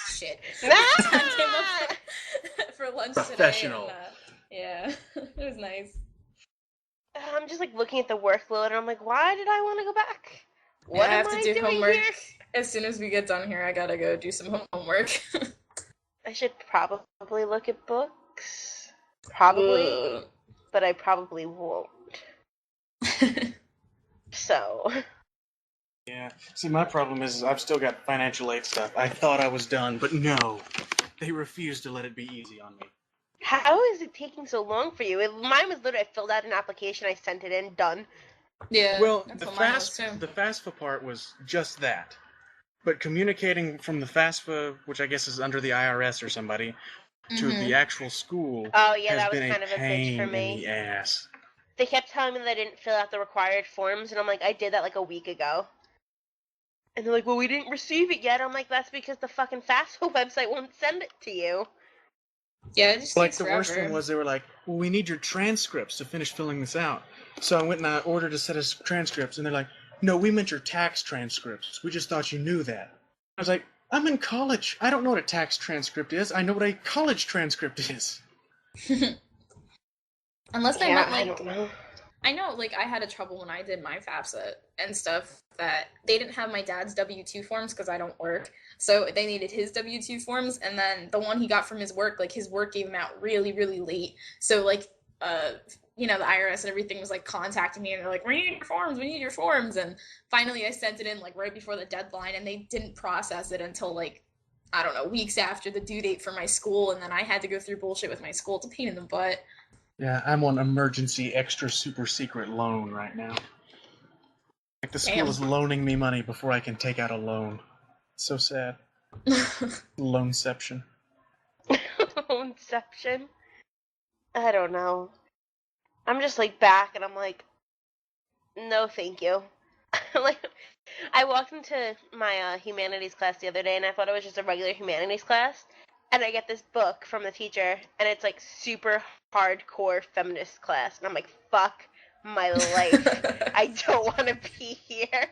Shit. My dad came up for lunch Professional. today. And, yeah, it was nice. I'm just, like, looking at the workload, and I'm like, why did I want to go back? What I am have to I do doing homework. here? As soon as we get done here, I gotta go do some homework. I should probably look at books. Probably. But I probably won't. So. Yeah. See, my problem is I've still got financial aid stuff. I thought I was done, but no. They refuse to let it be easy on me. How is it taking so long for you? Mine was literally, I filled out an application, I sent it in, done. Yeah. Well, that's the what mine was, too. FAFSA part was just that. But communicating from the FAFSA, which I guess is under the IRS or somebody, to the actual school Oh, yeah, has that was been kind a of a bitch pain for in me. the ass. They kept telling me that I didn't fill out the required forms, and I'm like, I did that like a week ago. And they're like, well, we didn't receive it yet. I'm like, that's because the fucking FAFSA website won't send it to you. Yeah, it just Like, takes the forever. worst one was they were like, well, we need your transcripts to finish filling this out. So I went and I ordered a set of transcripts, and they're like, no, we meant your tax transcripts. We just thought you knew that. I was like, I'm in college. I don't know what a tax transcript is. I know what a college transcript is. Unless they Yeah, meant, I like... don't know. I know, like, I had a trouble when I did my FAFSA and stuff that they didn't have my dad's W-2 forms because I don't work. So they needed his W-2 forms, and then the one he got from his work, like, his work gave him out really, really late. So, like, you know, the IRS and everything was, like, contacting me, and they're like, we need your forms. And finally I sent it in, like, right before the deadline, and they didn't process it until, like, I don't know, weeks after the due date for my school, and then I had to go through bullshit with my school. It's a pain in the butt. Yeah, I'm on emergency extra super secret loan right now. Like, the school Damn. is loaning me money before I can take out a loan. So sad. Loanception. Inception. I don't know. I'm just like back and I'm like, no thank you. Like, I walked into my humanities class the other day and I thought it was just a regular humanities class. And I get this book from the teacher and it's like super hardcore feminist class. And I'm like, fuck my life. I don't want to be here.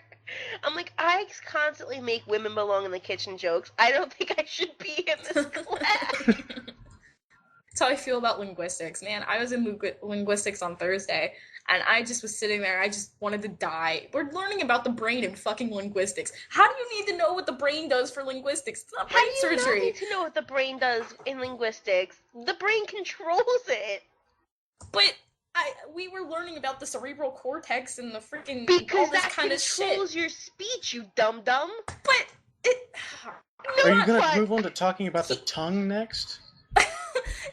I'm like, I constantly make women belong in the kitchen jokes. I don't think I should be in this class. That's how I feel about linguistics, man. I was in linguistics on Thursday, and I just was sitting there, I just wanted to die. We're learning about the brain in fucking linguistics. How do you need to know what the brain does for linguistics? It's not brain How do you surgery. not need to know what the brain does in linguistics? The brain controls it. But we were learning about the cerebral cortex and the freaking all Because this that kind of controls shit. your speech, you dum-dum. But it... Are you What? gonna move on to talking about the tongue next?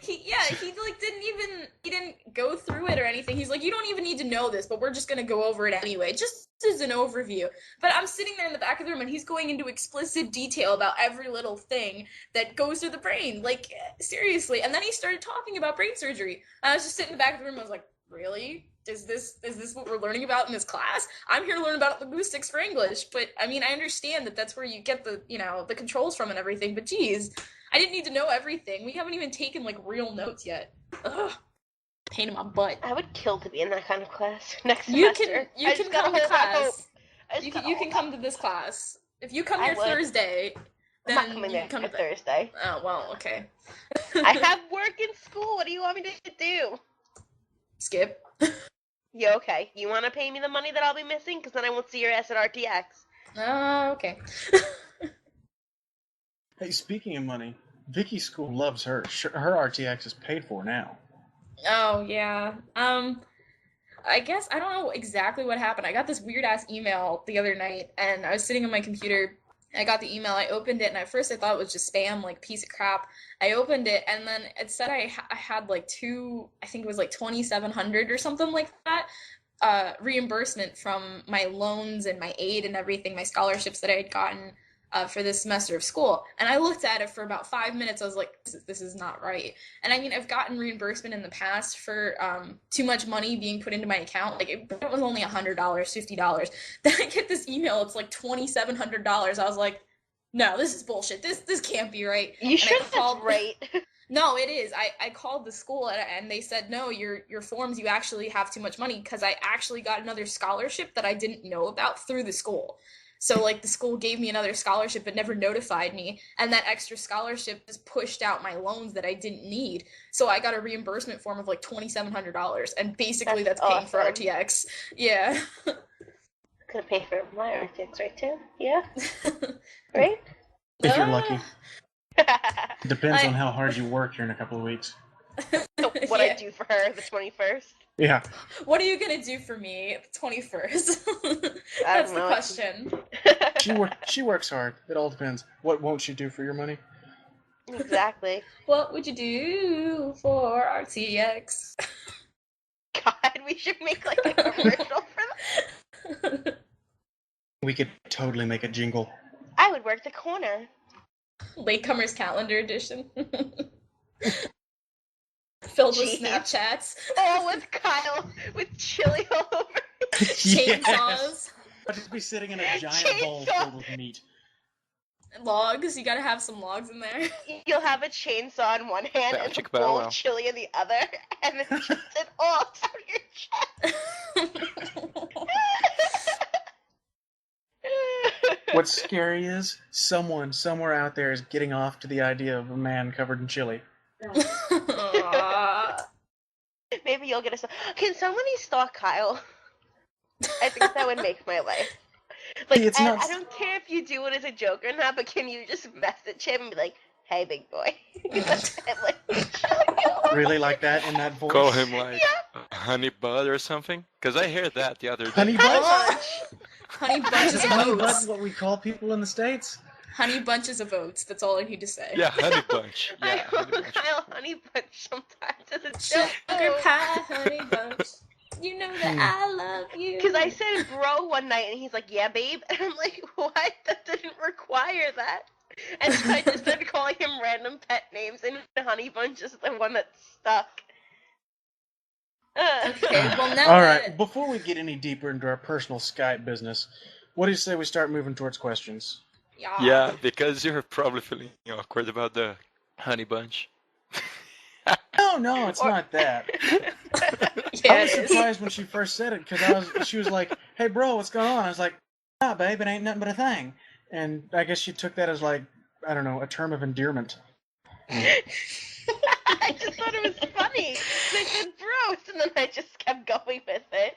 he didn't didn't go through it or anything. He's like, you don't even need to know this, but we're just going to go over it anyway, just as an overview. But I'm sitting there in the back of the room, and he's going into explicit detail about every little thing that goes through the brain. Like, seriously. And then he started talking about brain surgery. And I was just sitting in the back of the room, I was like, really? Is this what we're learning about in this class? I'm here to learn about linguistics for English, but I mean, I understand that that's where you get the, the controls from and everything, but geez, I didn't need to know everything. We haven't even taken, like, real notes yet. Ugh. Pain in my butt. I would kill to be in that kind of class next semester. You can come to class. You can come to this class. If you come here Thursday, then I'm not coming there come for to Thursday. Oh, well, okay. I have work in school. What do you want me to do? Skip. Yeah, okay. You want to pay me the money that I'll be missing? Because then I won't see your ass at RTX. Okay. Hey, speaking of money, Vicky's school loves her. Her RTX is paid for now. Oh, yeah. I guess, I don't know exactly what happened. I got this weird-ass email the other night, and I was sitting on my computer. I got the email, I opened it, and at first I thought it was just spam, like, piece of crap. I opened it, and then it said I had, like, I think it was, like, $2,700 or something like that, reimbursement from my loans and my aid and everything, my scholarships that I had gotten for this semester of school. And I looked at it for about 5 minutes. I was like, this is not right. And I mean, I've gotten reimbursement in the past for too much money being put into my account. Like, it was only $100, $50. Then I get this email, it's like $2,700. I was like, no, this is bullshit. This can't be right. You sure that's right? No, it is. I called the school, and they said, no, your forms, you actually have too much money, because I actually got another scholarship that I didn't know about through the school. So, like, the school gave me another scholarship but never notified me, and that extra scholarship just pushed out my loans that I didn't need. So I got a reimbursement form of, like, $2,700, and basically that's paying for RTX. Yeah. Gonna pay for my RTX, right, too? Yeah? Right? If you're lucky. Depends on how hard you work here in a couple of weeks. What I do for her the 21st. Yeah. What are you gonna do for me the 21st? That's the question. She works hard. It all depends. What won't she do for your money? Exactly. What would you do for RTX? God, we should make, like, a commercial for that. We could totally make a jingle. I would work the corner. Latecomers calendar edition. Filled with Snapchats. Oh, with Kyle, with chili all over. Chainsaws. Yes. I'll just be sitting in a giant bowl filled with meat. Logs. You gotta have some logs in there. You'll have a chainsaw in one hand and a bowl of chili in the other, and then just it all out of your chest. What's scary is someone somewhere out there is getting off to the idea of a man covered in chili. Maybe you'll get a... Can somebody stalk Kyle? I think that would make my life. Like, I don't care if you do it as a joke or not, but can you just message him and be like, hey, big boy. Really like that in that voice? Call him like Honey Bud or something? Because I heard that the other day. Honey Bud? Honey bunches of Honey oats. Bud's what we call people in the States? Honey bunches of oats. That's all I need to say. Yeah, honey bunch. Yeah, I call Kyle honey bunch sometimes as a joke. Sugar pie, honey bunch. You know that I love you. Because I said bro one night, and he's like, yeah, babe. And I'm like, what? That didn't require that. And so I just started calling him random pet names, and honey bunch is the one that stuck. Okay, well now Alright, before we get any deeper into our personal Skype business, what do you say we start moving towards questions? Yeah, because you're probably feeling awkward about the honey bunch. No, it's not that. Yeah, I was surprised when she first said it, because she was like, hey bro, what's going on? I was like, nah, babe, it ain't nothing but a thing. And I guess she took that as, like, I don't know, a term of endearment. I just thought it was funny. They said bros, and then I just kept going with it.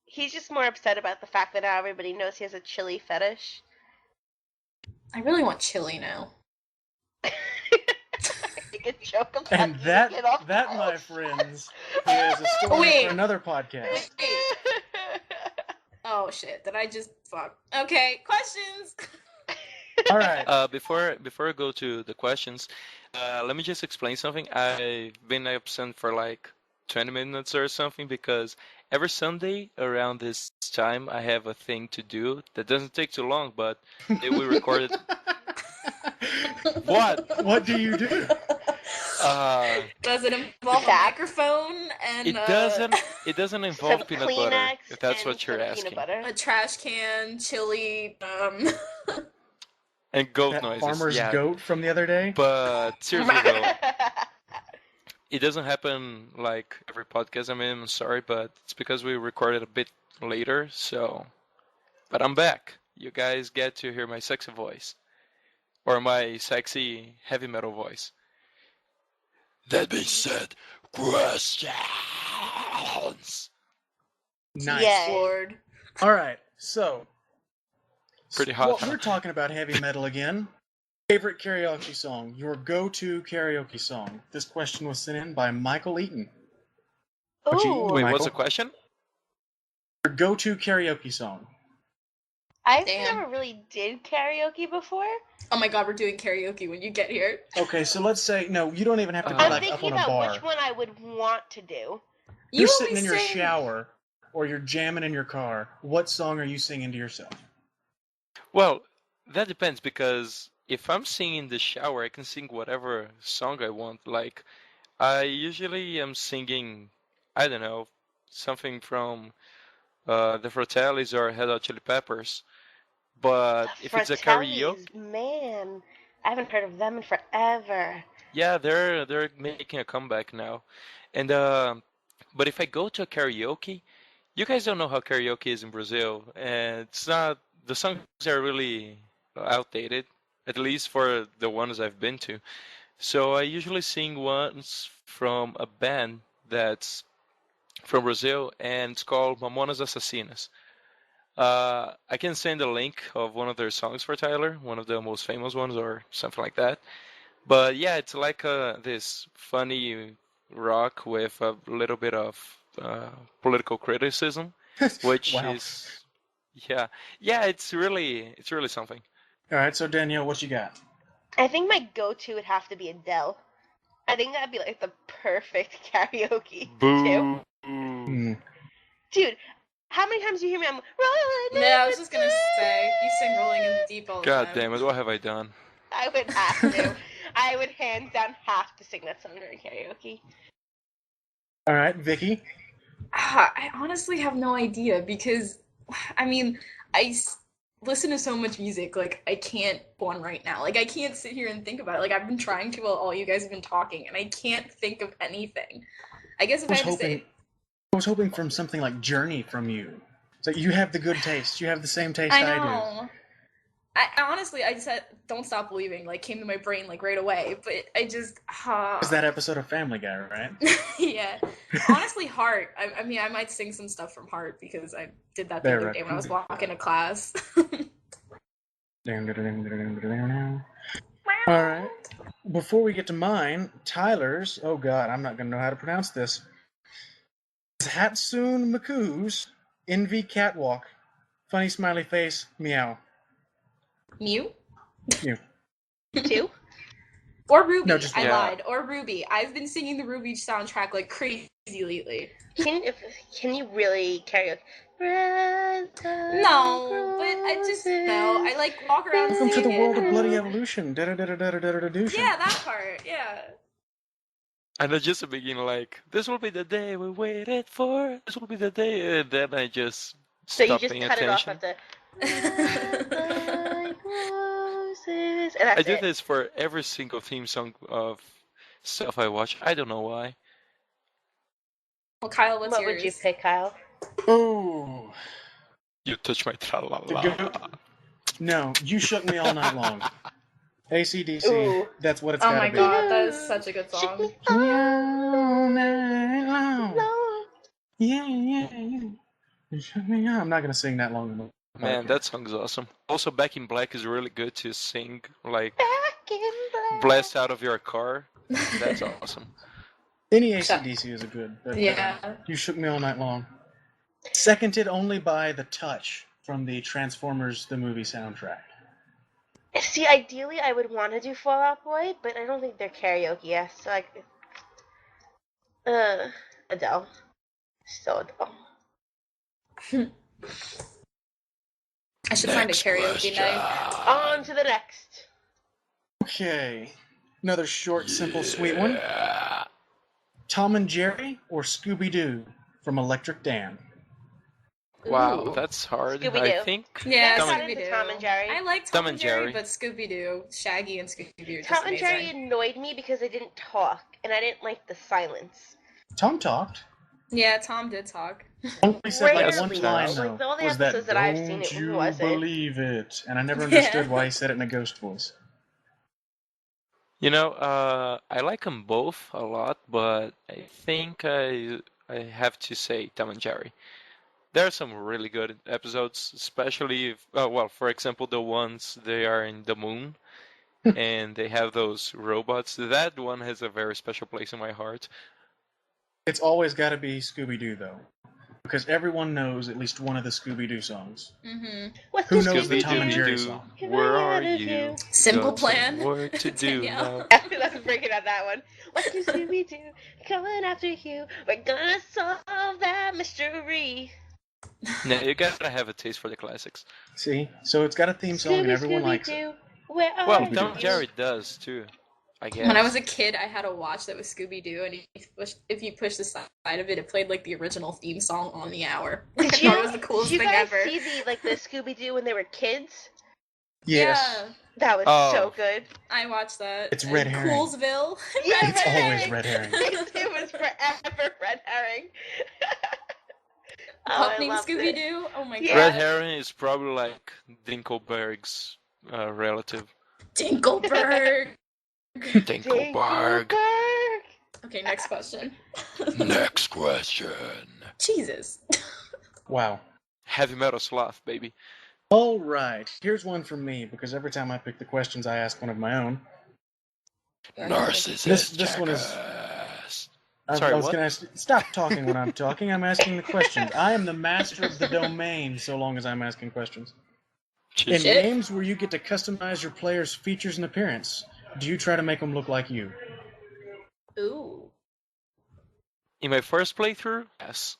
He's just more upset about the fact that now everybody knows he has a chili fetish. I really want chili now. Make a joke about And that, my friends, is a story for another podcast. Oh shit, did I just fuck? Okay, questions! All right. Before I go to the questions, let me just explain something. I've been absent for like 20 minutes or something because every Sunday around this time I have a thing to do that doesn't take too long, but we recorded. What? What do you do? Does it involve a Sap. microphone and It doesn't. It doesn't involve Some peanut butter. Kleenex If that's and what you're some asking. peanut butter. a trash can, chili, And goat That noises. farmer's Yeah. goat from the other day? But seriously though, it doesn't happen like every podcast. I mean, I'm sorry, but it's because we recorded a bit later. So, but I'm back. You guys get to hear my sexy voice, or my sexy heavy metal voice. That being said, questions. Nice. Yeah. Lord. All right. So, Pretty hot, Well, huh? we're talking about heavy metal again. Favorite karaoke song? Your go-to karaoke song? This question was sent in by MichaelEaton. What you eating, Ooh, Wait, Michael? what's the question? Your go-to karaoke song? I've Damn. never really did karaoke before. Oh my god, we're doing karaoke when you get here. Okay, so let's say no. You don't even have to be I'm like up thinking on a about bar. which one I would want to do. You're You sitting always in your sing- shower or you're jamming in your car. What song are you singing to yourself? Well, that depends because if I'm singing in the shower, I can sing whatever song I want. Like, I usually am singing, I don't know, something from the Fratellis or Red Hot Chili Peppers. But The if it's a karaoke, Fratellis, man, I haven't heard of them in forever. yeah, they're making a comeback now. And but if I go to a karaoke, you guys don't know how karaoke is in Brazil, and it's not the songs are really outdated, at least for the ones I've been to. So I usually sing ones from a band that's from Brazil, and it's called Mamonas Assassinas. I can send a link of one of their songs for Tyler, one of the most famous ones, or something like that. But yeah, it's like this funny rock with a little bit of political criticism, which Wow. is yeah, it's really something. All right, so Danielle, what you got? I think my go-to would have to be Adele. I think that'd be like the perfect karaoke too. Hmm. Dude, how many times do you hear me? I'm rolling. Yeah, I was just gonna say, you sing Rolling in the Deep all the God time. damn it, what have I done? I would have to. I would hands down have to sing that song during karaoke. All right, Vicki. I honestly have no idea because, I mean, listen to so much music, like, I can't one right now. Like, I can't sit here and think about it. Like, I've been trying to while all you guys have been talking, and I can't think of anything. I guess if I had to say... I was hoping from something like Journey from you. So you have the good taste. You have the same taste I I do. know. I honestly, I said, Don't Stop Believing, like, came to my brain, like, right away, but I just... It's that episode of Family Guy, right? Yeah. Honestly, Heart. I mean, I might sing some stuff from Heart because I did that the There, other right. day when I was walking to class. All right. Before we get to mine, Tyler's, oh god, I'm not going to know how to pronounce this. Hatsune Miku's Envy Catwalk. Funny smiley face, meow. Mew? Mew. Two? Or Ruby. No, just I yeah. lied. Or Ruby. I've been singing the Ruby soundtrack like crazy lately. Can you really karaoke? No, but I just no. I like walk around Welcome to the singing world of it. bloody evolution. Da-da-da-da-da-da-da-da-dootion. Yeah, that part. Yeah. And I just begin like, this will be the day we waited for. This will be the day, and then I just So you stop just paying cut attention. it off at the like roses, and that's I do it. this for every single theme song of stuff I watch. I don't know why. Well, Kyle, what's What yours? would you pick, Kyle? Oh. You touch my The tra-la-la. goat. No, you shook me all night long. AC/DC, Ooh. that's what it's Oh gotta my be. god, that is such a good Shook song. me All night long. long. Yeah. You shook me all. I'm not gonna sing that long. Man, that song's awesome. Also, Back in Black is really good to sing, like, Back in black. blast out of your car. That's awesome. Any AC/DC is a good. But, Yeah. You shook me all night long. Seconded only by The Touch from the Transformers the movie soundtrack. See, ideally, I would want to do Fall Out Boy, but I don't think they're karaoke. Yeah, so like, Adele, still Adele. I should find a karaoke night. On to the next. Okay. Another short, simple, sweet one. Tom and Jerry or Scooby-Doo from ElectricDan? Wow, Ooh. that's hard. Scooby-Doo. I think Yeah, Never got Scooby-Doo. into Tom and Jerry. I like Tom and Jerry, but Scooby-Doo, Shaggy and Scooby-Doo are just Tom and amazing. Jerry annoyed me because they didn't talk, and I didn't like the silence. Tom talked. Yeah, Tom did talk. Only said like one Rarely. line Like, the though. only Was that episodes that I've seen, "Don't it you wasn't." believe it?" And I never Yeah. understood why he said it in a ghost voice. You know, I like them both a lot, but I think I have to say Tom and Jerry. There are some really good episodes, especially if, well, for example, the ones they are in the moon and they have those robots. That one has a very special place in my heart. It's always got to be Scooby-Doo though, because everyone knows at least one of the Scooby-Doo songs. Mm-hmm. What's Who the knows the Scooby-Doo? Tom and Jerry Scooby-Doo, song? where are Out of you? Simple Got some Plan. work to do Danielle. now. Let's break it out that one. What's the Scooby-Doo coming after you? We're gonna solve that mystery. No, you gotta have a taste for the classics. See, so it's got a theme song and everyone likes it. Scooby-Doo, where are Well, you? Tom and Jerry does too, I guess. When I was a kid, I had a watch that was Scooby-Doo, and if you push the side of it, it played like the original theme song on the hour. I Did thought it was the coolest you thing guys ever. see the Scooby-Doo when they were kids? Yes. Yeah, That was Oh. so good. I watched that. It's red And herring. Coolsville. Yeah, It's always red herring. It was forever red herring. Pup I named loved it. Scooby-Doo. Oh my Yeah. Red god. Herring is probably like Dinkelberg's relative. Dinkelberg. Dinkelberg. Dinkelberg. Okay, next question. Next question. Jesus. Wow. Heavy metal sloth, baby. All right. Here's one from me because every time I pick the questions, I ask one of my own. Narcissist. This one is- jackass. I Sorry, was what? going to ask. Stop talking when I'm talking. I'm asking the questions. I am the master of the domain so long as I'm asking questions. In Jeez. Shit. games where you get to customize your player's features and appearance, do you try to make them look like you? Ooh. In my first playthrough, yes.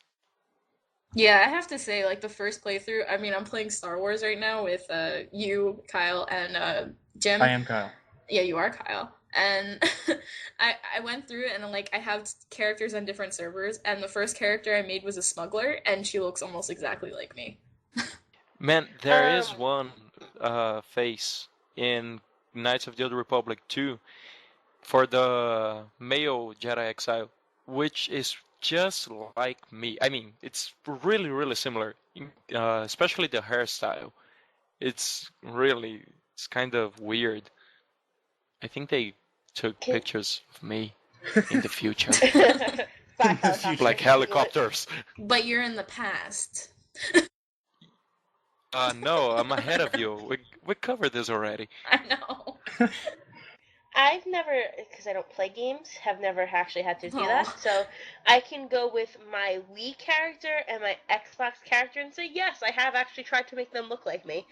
Yeah, I have to say, like, the first playthrough, I mean, I'm playing Star Wars right now with you, Kyle, and Jim. I am Kyle. Yeah, you are Kyle. And I went through it, and, like, I have characters on different servers, and the first character I made was a smuggler, and she looks almost exactly like me. Man, there is Um, one face in Knights of the Old Republic 2 for the male Jedi Exile, which is just like me. I mean, it's really, really similar, especially the hairstyle. It's kind of weird. I think they took Okay. pictures of me in the future. Black helicopter. Like helicopters. But you're in the past. No, I'm ahead of you. We covered this already. I know. I've never, because I don't play games, have never actually had to do that. Aw. So I can go with my Wii character and my Xbox character and say, yes, I have actually tried to make them look like me.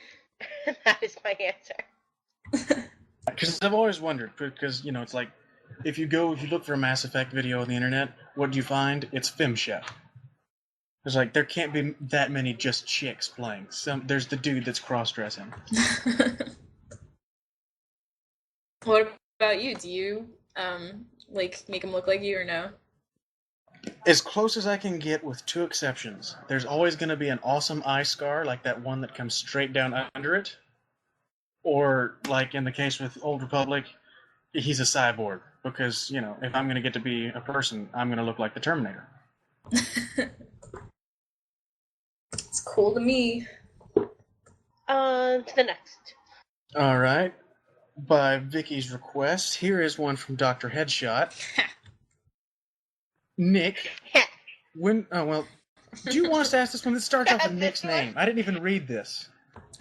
And that is my answer. Because I've always wondered, because, you know, it's like, if you look for a Mass Effect video on the internet, what do you find? It's femshep. It's like, there can't be that many just chicks playing. There's the dude that's cross-dressing. What about you? Do you, like, make them look like you or no? As close as I can get with two exceptions. There's always going to be an awesome eye scar, like that one that comes straight down under it. Or, like in the case with Old Republic, he's a cyborg. Because, you know, if I'm going to get to be a person, I'm going to look like the Terminator. It's cool to me. On to the next. All right. By Vicky's request, here is one from Dr. Headshot. Nick, do you want us to ask this one? It starts off with Nick's name. I didn't even read this.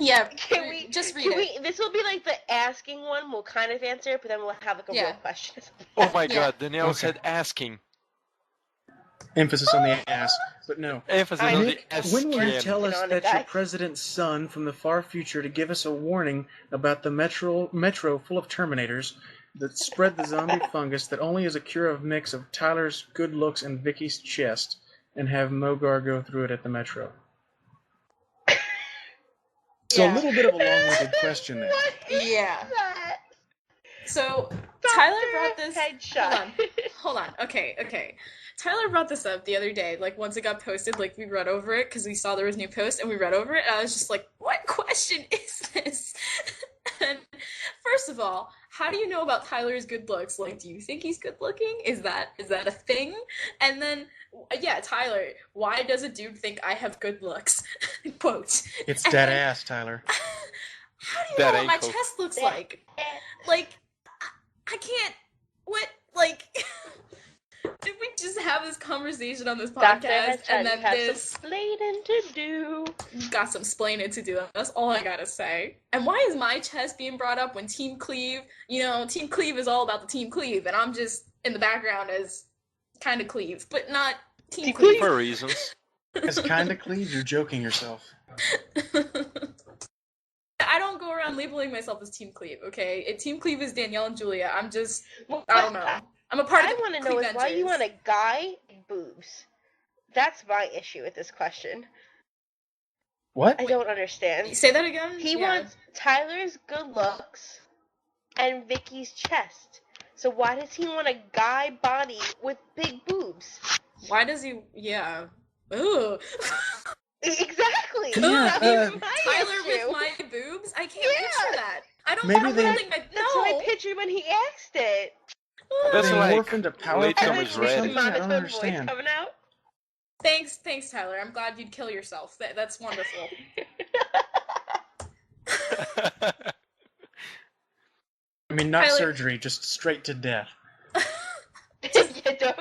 Yeah, Can we just read can it. This will be like the asking one. We'll kind of answer, but then we'll have like a Yeah. real question. Oh my Yeah. god, Danielle Okay. said asking. Emphasis on the ass, but no. Emphasis I on Nick, the S. When will you Ken. tell us On it, that your guys. president's son from the far future to give us a warning about the metro full of Terminators that spread the zombie fungus that only is a cure of mix of Tyler's good looks and Vicky's chest, and have Mogar go through it at the metro? So a little bit of a long-winded question there. What is Yeah. that? So Tyler brought this. Headshot. Hold on. Okay. Tyler brought this up the other day. Like once it got posted, like we read over it because we saw there was a new post and we read over it. And I was just like, "What question is this?" And first of all, how do you know about Tyler's good looks? Like, do you think he's good looking? Is that a thing? And then, yeah, Tyler, why does a dude think I have good looks? Quote. It's dead ass, Tyler. How do you That know what my ankle. chest looks like? Like, I can't. What? Like, did we just have this conversation on this Dr. podcast Headshot, and you then have this some explaining to do. got some splaining to do? That's all I gotta say. And why is my chest being brought up when Team Cleve? You know, Team Cleve is all about the Team Cleve, and I'm just in the background as kind of Cleve, but not Team Team Cleve. For reasons. As kind of cleave, you're joking yourself. I don't go around labeling myself as Team Cleve, okay? Team Cleve is Danielle and Julia. I'm just, I don't know. I'm a part of I the want to know is why you want a guy boobs. That's my issue with this question. What? I don't understand. Say that again? He Yeah. wants Tyler's good looks and Vicky's chest. So why does he want a guy body with big boobs? Why does he? Yeah. Ooh. Exactly. Yeah, That's my Tyler issue. with my boobs? I can't Yeah. picture that. I don't. Maybe I don't they- think I That's what I know. pictured when he asked it. That's They like morph into power Latecomers packs or Red. something? I don't Monotone voice understand. coming out. Thanks, Tyler. I'm glad you'd kill yourself. That's wonderful. I mean, not Tyler- surgery, just straight to death. Yeah, don't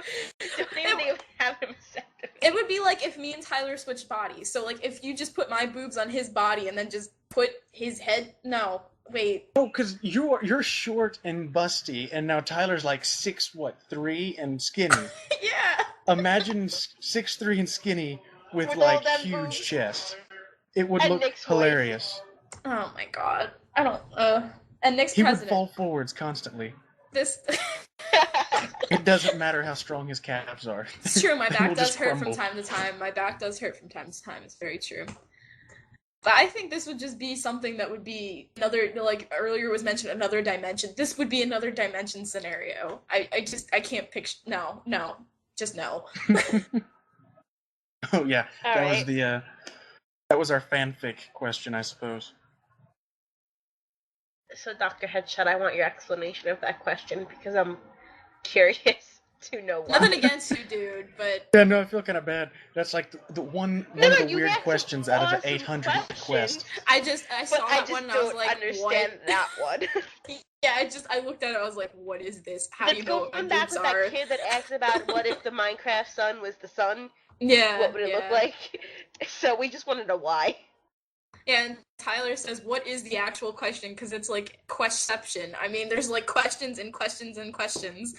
even have him set. It would be like if me and Tyler switched bodies. So like if you just put my boobs on his body and then just put his head. No, wait. Oh, because you're short and busty, and now Tyler's like 3 and skinny. Yeah. Imagine 6'3" and skinny with With like all them huge boobs. chest. It would And look Nick's voice. hilarious. Oh my god. I don't. And Nick's He would president. fall forwards constantly. This. It doesn't matter how strong his calves are. It's true. My They back will does just hurt crumble. from time to time. My back does hurt from time to time. It's very true. But I think this would just be something that would be another, like earlier was mentioned, another dimension. This would be another dimension scenario. I can't picture. No, just no. Oh yeah, All that was right. that was our fanfic question, I suppose. So, Dr. Headshot, I want your explanation of that question because I'm curious to know why. Nothing against you, dude, but Yeah, no, I feel kind of bad. That's like the one No, of the you weird asked questions out of the awesome 800 questions, requests. I But saw I that just one and I was don't like, understand what? that one. Yeah, I looked at it. I was like, what is this? How do you Let's know go what my on back boobs with are? that kid that asked about what if the Minecraft sun was the sun? Yeah. What would it yeah. look like? So we just want to know why. And Tyler says, what is the actual question? Because it's like questionception. I mean, there's like questions and questions and questions.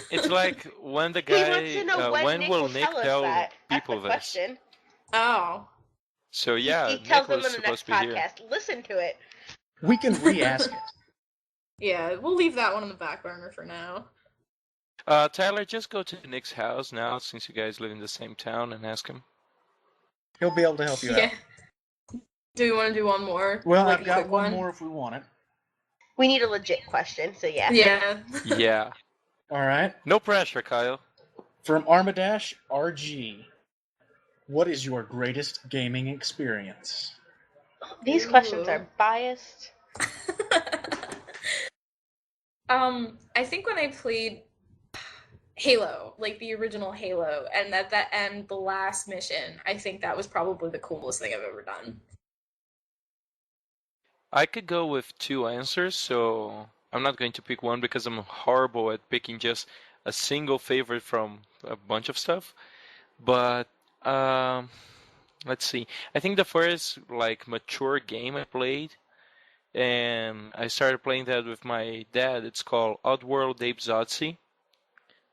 It's like when the He wants guy, to know when Nick will will Nick tell us tell that. That's people the this? question. Oh. So yeah, He tells Nick them was in the next supposed to be here. podcast. Listen to it. We can re-ask it. Yeah, we'll leave that one on the back burner for now. Tyler, just go to Nick's house now, since you guys live in the same town, and ask him. He'll be able to help you Yeah. out. Do we want to do one more? Well, Like I've a got quick one more if we want it. We need a legit question, so yeah. Yeah. Yeah. All right. No pressure, Kyle. From ArmadashRG, what is your greatest gaming experience? These questions are biased. I think when I played Halo, like the original Halo, and and the last mission, I think that was probably the coolest thing I've ever done. I could go with two answers, so I'm not going to pick one because I'm horrible at picking just a single favorite from a bunch of stuff. But let's see. I think the first like mature game I played, and I started playing that with my dad. It's called Oddworld Apes Odyssey.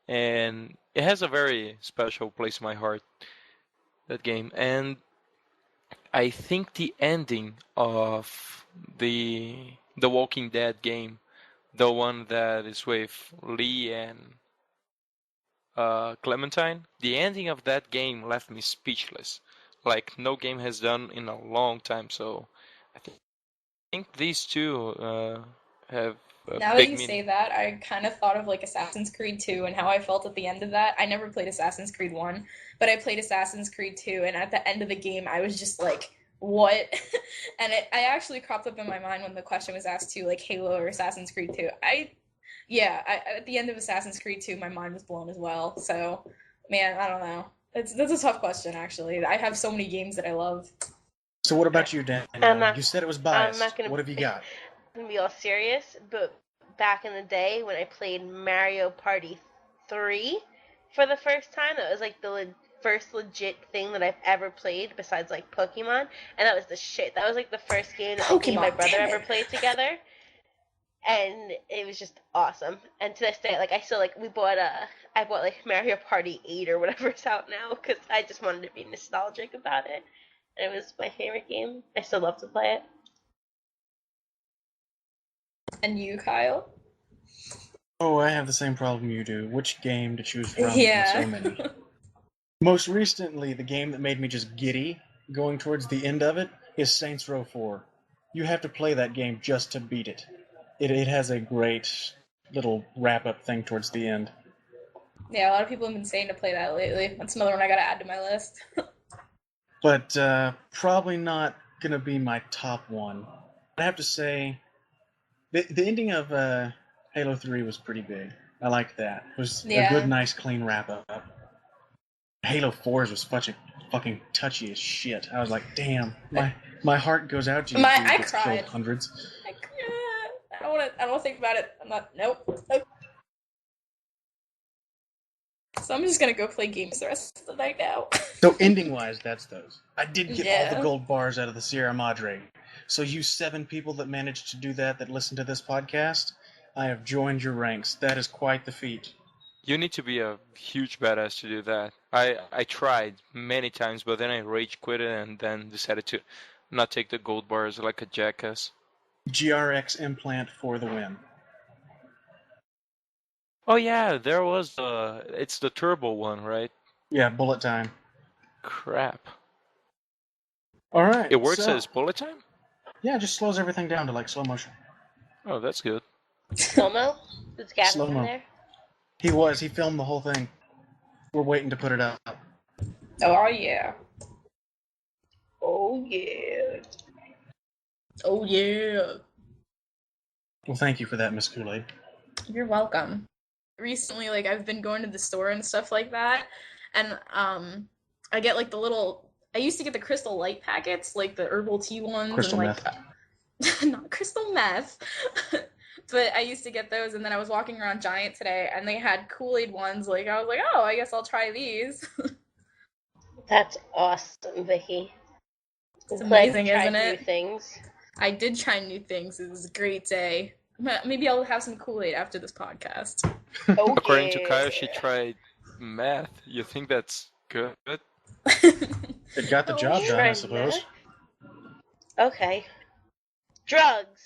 and it has a very special place in my heart. That game, and I think the ending of the Walking Dead game, the one that is with Lee and Clementine, the ending of that game left me speechless, like no game has done in a long time. So I think these two have a Now that big you meaning. say that, I kind of thought of like Assassin's Creed 2 and how I felt at the end of that. I never played Assassin's Creed 1, but I played Assassin's Creed 2, and at the end of the game, I was just like, what? And I actually cropped up in my mind when the question was asked too, like Halo or Assassin's Creed 2. At the end of Assassin's Creed 2, my mind was blown as well. So, man, I don't know. That's a tough question, actually. I have so many games that I love. So what about you, Danielle? You said it was biased. What have you got? I'm gonna be all serious, but back in the day when I played Mario Party 3 for the first time, that was like the first legit thing that I've ever played besides like Pokemon, and that was the shit. That was like the first game that me and my brother ever played together, and it was just awesome. And to this day, like I still like I bought like Mario Party 8 or whatever it's out now because I just wanted to be nostalgic about it, and it was my favorite game. I still love to play it. And you, Kyle? Oh, I have the same problem you do. Which game to choose from? Yeah. So many. Most recently, the game that made me just giddy going towards the end of it is Saints Row 4. You have to play that game just to beat it. It has a great little wrap-up thing towards the end. Yeah, a lot of people have been saying to play that lately. That's another one I gotta add to my list. But probably not going to be my top one. I have to say, the ending of Halo 3 was pretty big. I liked that. It was a good, nice, clean wrap-up. Halo 4's was fucking touchy as shit. I was like, damn, my heart goes out to you. I cried. Killed hundreds. I don't want to think about it. I'm not. Nope. So I'm just gonna go play games the rest of the night now. So ending-wise, that's those. I did get all the gold bars out of the Sierra Madre. So you 7 people that managed to do that listen to this podcast, I have joined your ranks. That is quite the feat. You need to be a huge badass to do that. I tried many times, but then I rage quit it and then decided to not take the gold bars like a jackass. GRX implant for the win. Oh yeah, there was it's the turbo one, right? Yeah, bullet time. Crap. Alright. It works as bullet time? Yeah, it just slows everything down to like slow motion. Oh, that's good. Slow-mo? Was Gavin Slow-mo. in there? He filmed the whole thing. We're waiting to put it up. Oh yeah. Oh yeah. Oh yeah. Well, thank you for that, Miss Kool-Aid. You're welcome. Recently, like, I've been going to the store and stuff like that, and I get like I used to get the Crystal Light packets, like the herbal tea ones. Crystal and, meth. Not crystal meth. But I used to get those, and then I was walking around Giant today, and they had Kool-Aid ones. Like, I was like, oh, I guess I'll try these. That's awesome, Vicki. It's amazing, isn't New it? things. I did try new things. It was a great day. Maybe I'll have some Kool-Aid after this podcast. Okay. According to Kyle, she tried math. You think that's good? It got the job done, I suppose. Okay. Drugs.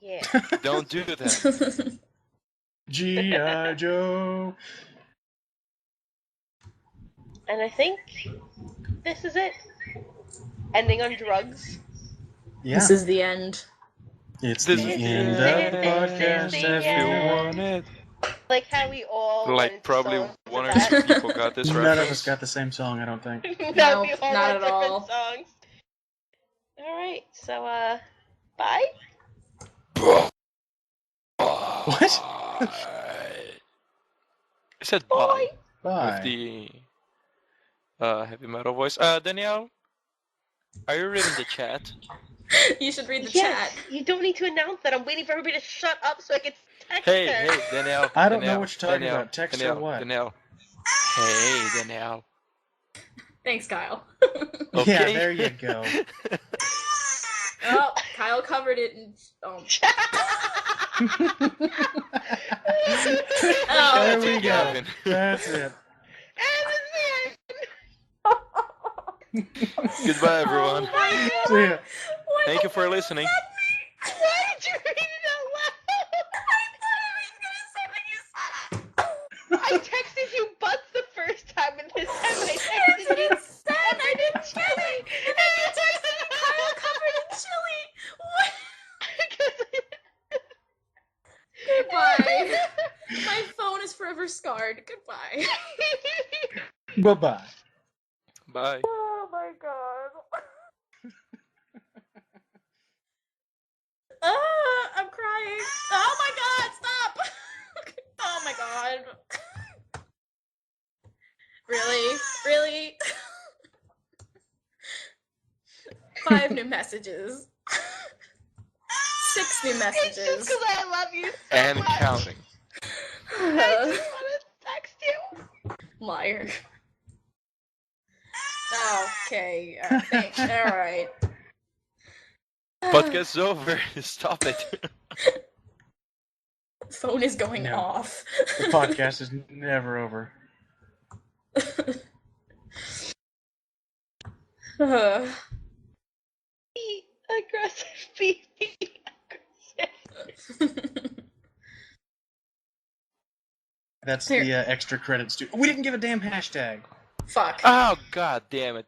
Yeah. Don't do that. G.I. Joe. And I think this is it. Ending on drugs. Yeah. This is the end. It's the end of the podcast. If you want it. Like how we all Like probably songs one or with two that. people got this None reference. of us got the same song, I don't think. No, No, we all not want at different all. songs. Alright, so bye? What? I said bye. Bye. With the heavy metal voice. Danielle, are you reading the chat? You should read the Yes, chat. you don't need to announce that. I'm waiting for everybody to shut up so I can text Hey, her. Danielle. I don't know Danielle, what you're talking Danielle, about. Text Danielle, or what? Danielle. Hey, Danielle. Thanks, Kyle. Okay. Yeah, there you go. Oh, Kyle covered it. And, Oh, There we go. Gavin. That's it. Goodbye, everyone. Oh my God. See ya. Why Thank you did for listening. Why did you read it out loud? I texted you butts the first time, and this time I texted you. I didn't chili. And then you texted me Kyle covered in chili. What? Goodbye. My phone is forever scarred. Goodbye. Bye-bye. Bye. Oh my God. I'm crying. Oh my God, stop. Oh my God. Really? Really? 5 new messages. 6 new It's just messages. because I love you so And much. counting. I just want to text you. Liar. Okay. Thanks. All right. Podcast's over. Stop it. Phone is going No. off. The podcast is never over. Be aggressive. Be aggressive. That's Here. the extra credits too. We didn't give a damn hashtag. Fuck. Oh, god damn it.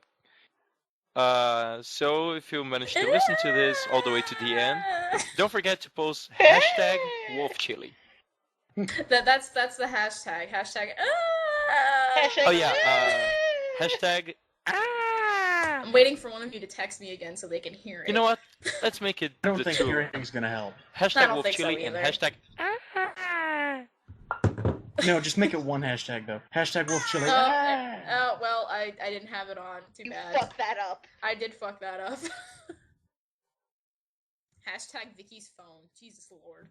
So if you managed to listen to this all the way to the end, don't forget to post hashtag wolfchili. That's the hashtag. Hashtag. Hashtag- Oh yeah, hashtag. I'm waiting for one of you to text me again so they can hear it. You know what? Let's make it I don't the think two. hearing's gonna help. Hashtag don't think so wolfchili and either. hashtag. No, just make it one hashtag though. Hashtag wolfchili. Oh, well, I didn't have it on. Too You bad. fucked that up. I did fuck that up. Hashtag Vicky's phone. Jesus Lord.